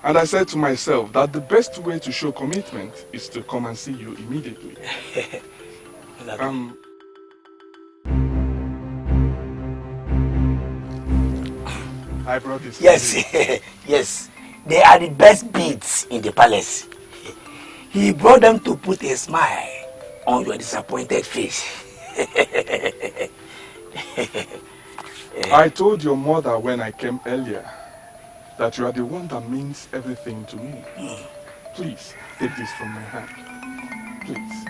And I said to myself that the best way to show commitment is to come and see you immediately. I brought this. Yes, yes. They are the best beads in the palace. He brought them to put a smile on your disappointed face. I told your mother when I came earlier that you are the one that means everything to me. Please, take this from my hand. Please.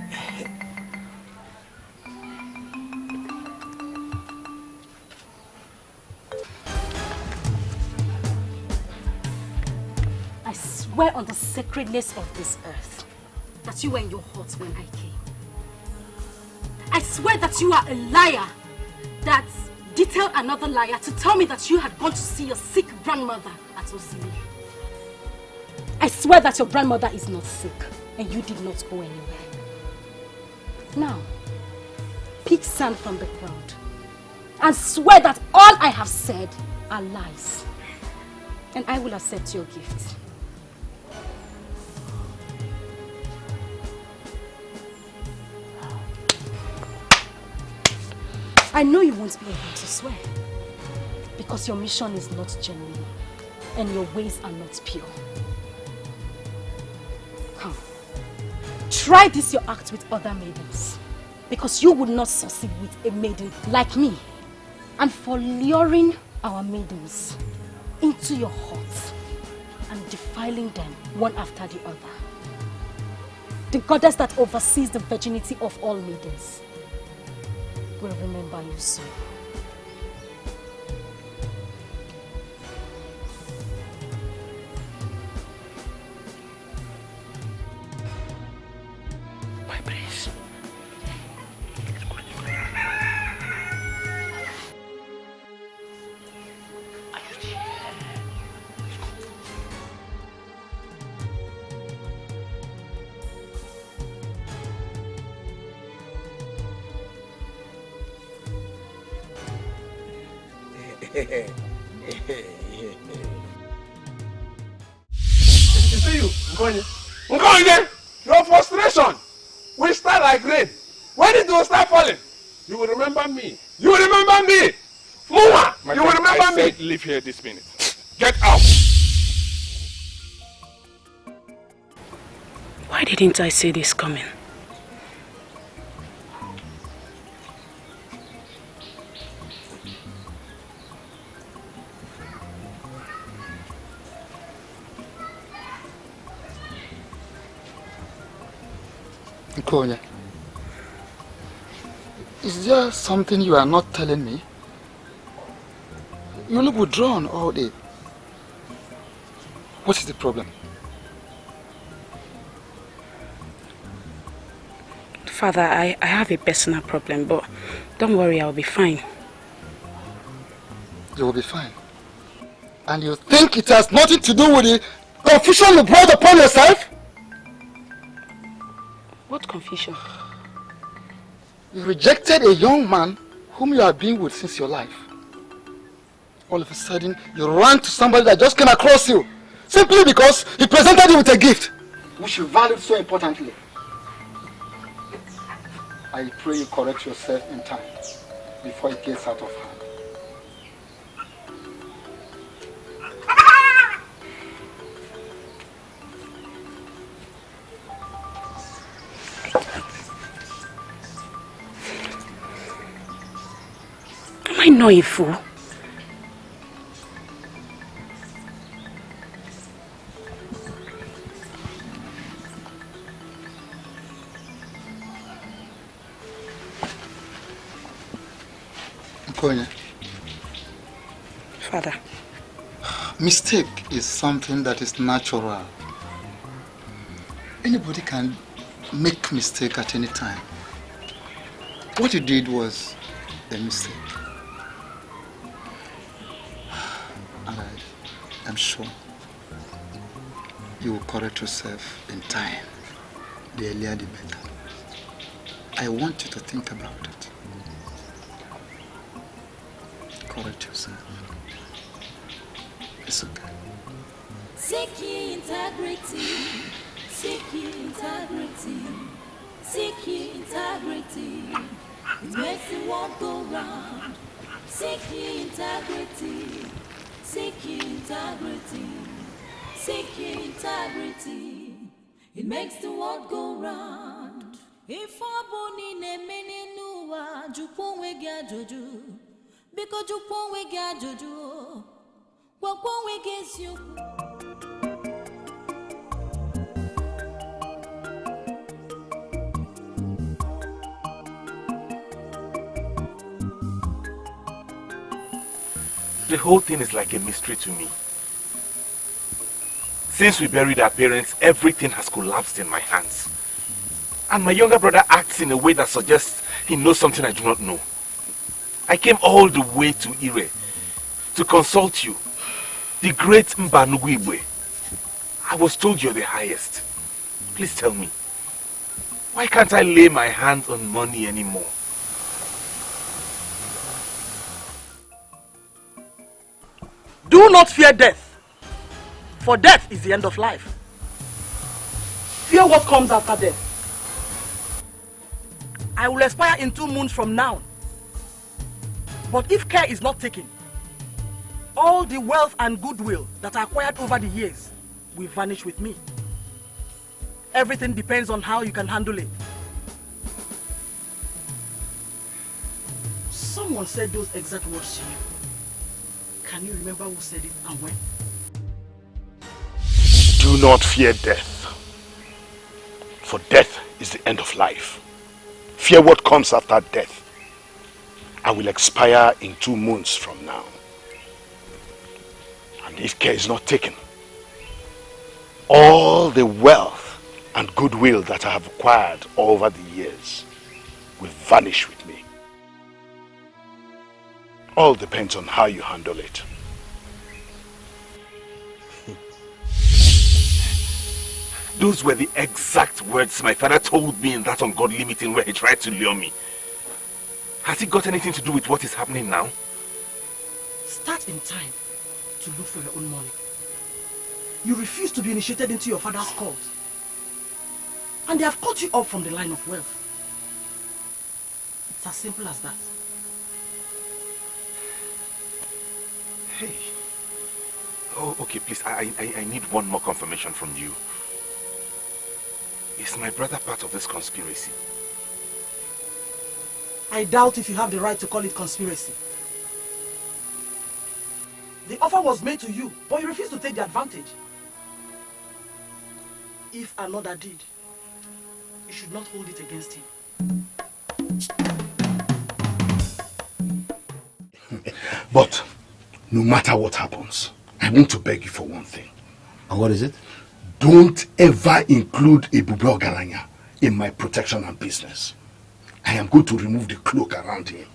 I swear on the sacredness of this earth that you were in your hut when I came. I swear that you are a liar that detailed another liar to tell me that you had gone to see your sick grandmother at Ozili. I swear that your grandmother is not sick and you did not go anywhere. Now, pick sand from the ground and swear that all I have said are lies, and I will accept your gift. I know you won't be able to swear because your mission is not genuine and your ways are not pure. Come, try this your act with other maidens because you would not succeed with a maiden like me. And for luring our maidens into your hut and defiling them one after the other, the goddess that oversees the virginity of all maidens will remember you soon. My prince. You see you, Nkonye, your frustration will start like rain. When it will start falling, you will remember me. You will remember me. Mua, you will remember me. Leave here this minute. Get out. Why didn't I see this coming? Nkonya, is there something you are not telling me? You look withdrawn all day. What is the problem? Father, I have a personal problem, but don't worry, I'll be fine. You will be fine. And you think it has nothing to do with the confusion you brought upon yourself? What confusion? You rejected a young man whom you have been with since your life. All of a sudden, you ran to somebody that just came across you. simply because he presented you with a gift which you valued so importantly. I pray you correct yourself in time before it gets out of hand. Am I not a fool? Father. Mistake is something that is natural. Anybody can make mistake at any time. What you did was a mistake. And I'm sure you will correct yourself in time. The earlier the better. I want you to think about it. Correct yourself. It's okay. Seek ye integrity. Seek ye integrity. Seek ye integrity. It makes the world go round. Seek ye integrity. Seek ye integrity. Seek ye integrity. It makes the world go round. If aboni ne menenuwa jupongwe gya joju. Because jupongwe gya joju. Wakongwe gesyo. The whole thing is like a mystery to me. Since we buried our parents, everything has collapsed in my hands. And my younger brother acts in a way that suggests he knows something I do not know. I came all the way to Ire to consult you, the great Mbanugwibwe. I was told you're the highest. Please tell me, why can't I lay my hands on money anymore? Do not fear death, for death is the end of life. Fear what comes after death. I will expire in 2 moons from now. But if care is not taken, all the wealth and goodwill that I acquired over the years will vanish with me. Everything depends on how you can handle it. Someone said those exact words to you. Can you remember who said it and when? Do not fear death, for death is the end of life. Fear what comes after death. I will expire in 2 moons from now. And if care is not taken, all the wealth and goodwill that I have acquired over the years will vanish with me. All depends on how you handle it. Those were the exact words my father told me in that ungodly meeting where he tried to lure me. Has it got anything to do with what is happening now? Start in time to look for your own money. You refuse to be initiated into your father's cult. And they have cut you off from the line of wealth. It's as simple as that. Hey. Oh, okay, please. I need one more confirmation from you. Is my brother part of this conspiracy? I doubt if you have the right to call it conspiracy. The offer was made to you, but you refused to take the advantage. If another did, you should not hold it against him. But no matter what happens, I want to beg you for one thing. And what is it? Don't ever include Ebube Ogaranya in my protection and business. I am going to remove the cloak around him,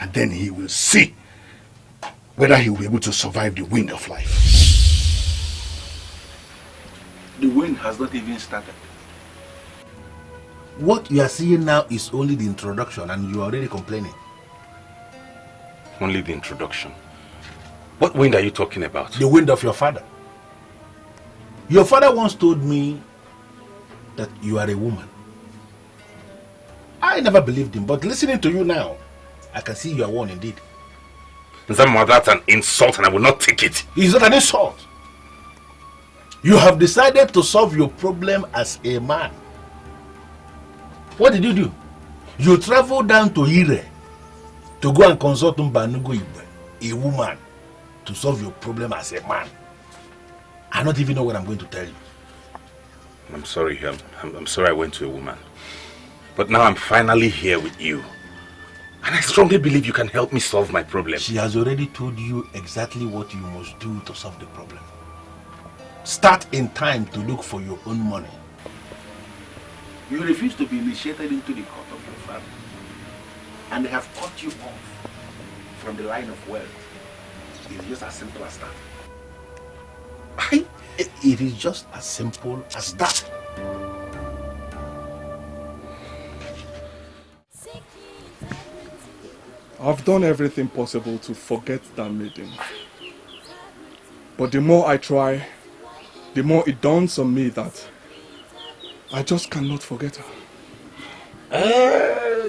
and then he will see whether he will be able to survive the wind of life. The wind has not even started. What you are seeing now is only the introduction, and you are already complaining. Only the introduction. What wind are you talking about? The wind of your father. Your father once told me that you are a woman. I never believed him, but listening to you now, I can see you are one indeed. Nzamma, that's an insult and I will not take it. It's not an insult. You have decided to solve your problem as a man. What did you do? You traveled down to Ire to go and consult Mbanugo Igwe, a woman, to solve your problem as a man. I don't even know what I'm going to tell you. I'm sorry, I'm sorry I went to a woman. But now I'm finally here with you. And I strongly believe you can help me solve my problem. She has already told you exactly what you must do to solve the problem. Start in time to look for your own money. You refuse to be initiated into the court of your father. And they have cut you off from the line of wealth. It's just as simple as that. It is just as simple as that. I've done everything possible to forget that Maiden. But the more I try, the more it dawns on me that I just cannot forget her.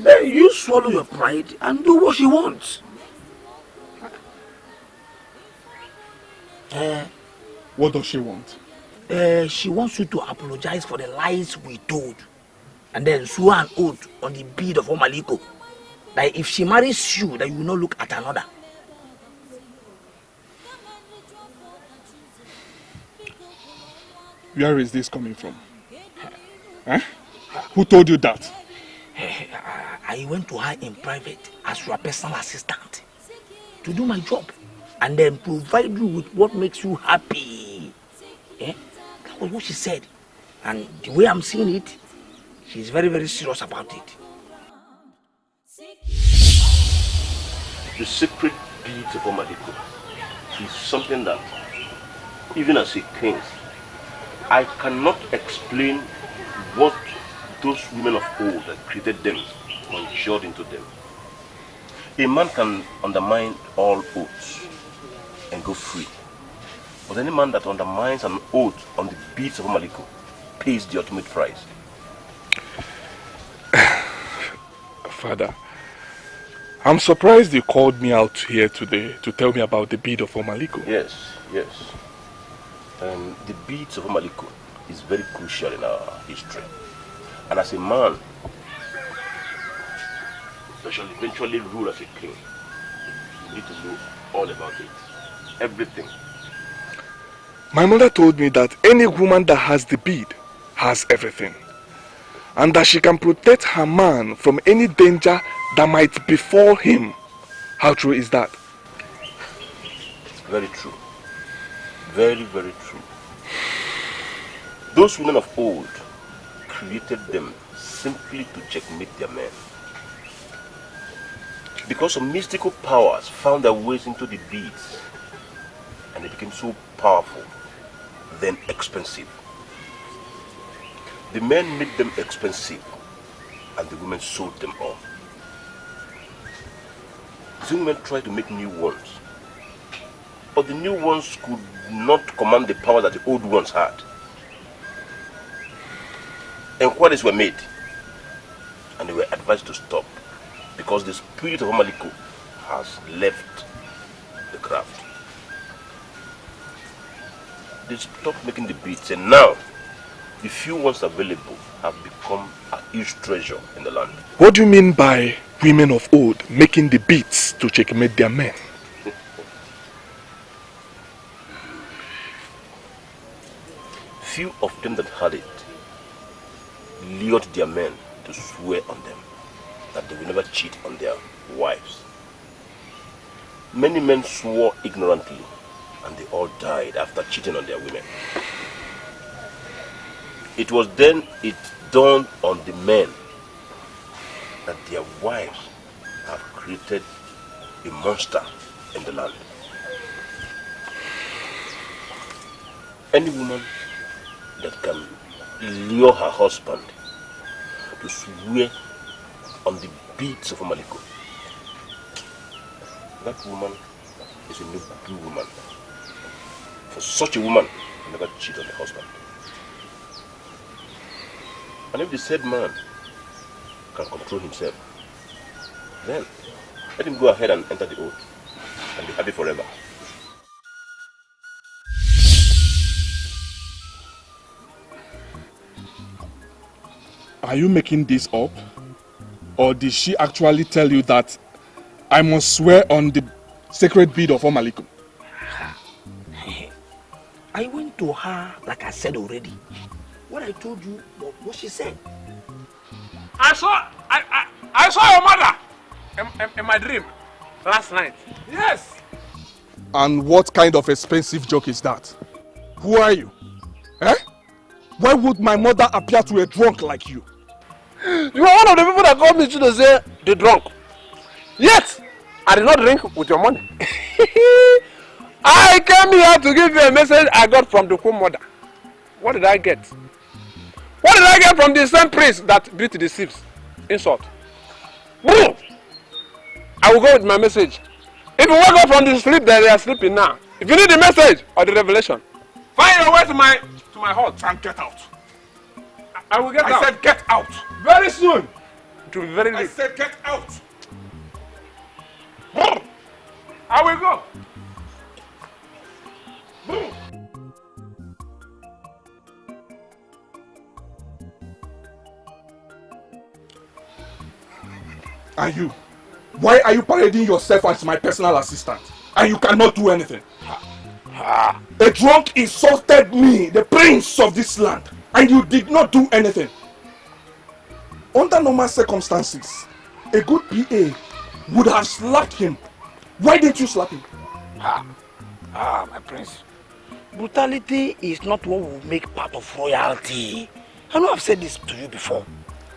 Then you swallow your pride and do what she wants. What does she want? She wants you to apologize for the lies we told. And then swear an oath on the bead of Omaliko. That if she marries you, that you will not look at another. Where is this coming from? Huh? Who told you that? I went to her in private as your personal assistant to do my job and then provide you with what makes you happy. That was what she said. And the way I'm seeing it, she's very, very serious about it. The secret deeds of Omaliko is something that, even as a king, I cannot explain what those women of old that created them conjured into them. A man can undermine all oaths and go free. But any man that undermines an oath on the beads of Omaliko pays the ultimate price. Father, I'm surprised you called me out here today to tell me about the bead of Omaliko. Yes. The beads of Omaliko is very crucial in our history. And as a man that shall eventually rule as a king, you need to know all about it. Everything. My mother told me that any woman that has the bead has everything. And that she can protect her man from any danger that might befall him. How true is that? It's very true. Very, very true. Those women of old created them simply to checkmate their men. Because some mystical powers found their ways into the beads and they became so powerful, then expensive. The men made them expensive and the women sold them off. The women tried to make new ones, but the new ones could not command the power that the old ones had. Inquiries were made and they were advised to stop because the spirit of Omaliko has left the craft. They stopped making the beads and now the few ones available have become a huge treasure in the land. What do you mean by women of old making the beads to checkmate their men? Few of them that had it lured their men to swear on them that they will never cheat on their wives. Many men swore ignorantly and they all died after cheating on their women. It was then it dawned on the men that their wives have created a monster in the land. Any woman that can lure her husband to swear on the beads of Omaliko, that woman is a noble woman. For such a woman, never cheat on the husband. And if the said man can control himself, then let him go ahead and enter the oath and be happy forever. Are you making this up? Or did she actually tell you that I must swear on the sacred bead of Omalikum? I went to her like I said already. What I told you was what she said. I saw your mother in my dream last night. Yes. And what kind of expensive joke is that? Who are you? Eh? Why would my mother appear to a drunk like you? You are one of the people that called me to say the drunk. Yet, I did not drink with your money. I came here to give you a message I got from the Queen Mother. What did I get? What did I get from the same priest that beat the thieves? Insult. Boom! I will go with my message. If you wake up from the sleep that they are sleeping now, if you need the message or the revelation, find your way to my hut and get out. I will get out. I said get out. Very soon. It will be very late. I said get out. Boom! I will go. Boom! And you? Why are you parading yourself as my personal assistant? And you cannot do anything? A drunk insulted me, the prince of this land, and you did not do anything. Under normal circumstances, a good PA would have slapped him. Why didn't you slap him? My prince. Brutality is not what will make part of royalty. I know I've said this to you before.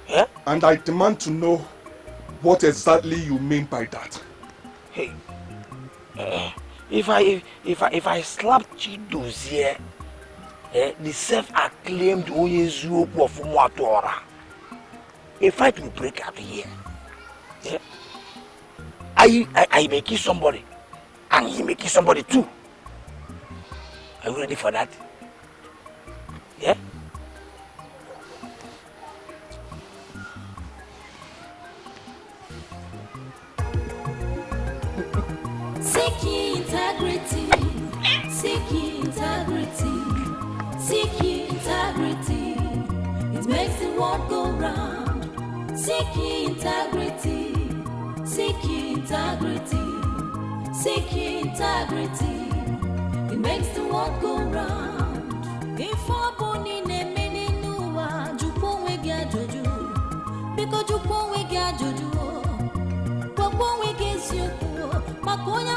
Yeah? And I demand to know what exactly you mean by that. Hey, if I slap Chido's here, the self-acclaimed Oyezuoku of Umuatora, a fight will break out here. Yeah? I may kill somebody, and he may kill somebody too. Are you ready for that? Yeah? Seeking integrity, seeking integrity, seeking integrity. It makes the world go round. Seeking integrity, seeking integrity, seeking integrity. It makes the world go round. If Aboni ne meni nuwa, jupo wege joju, because jupo wege joju, jupo wege sioko, makonya.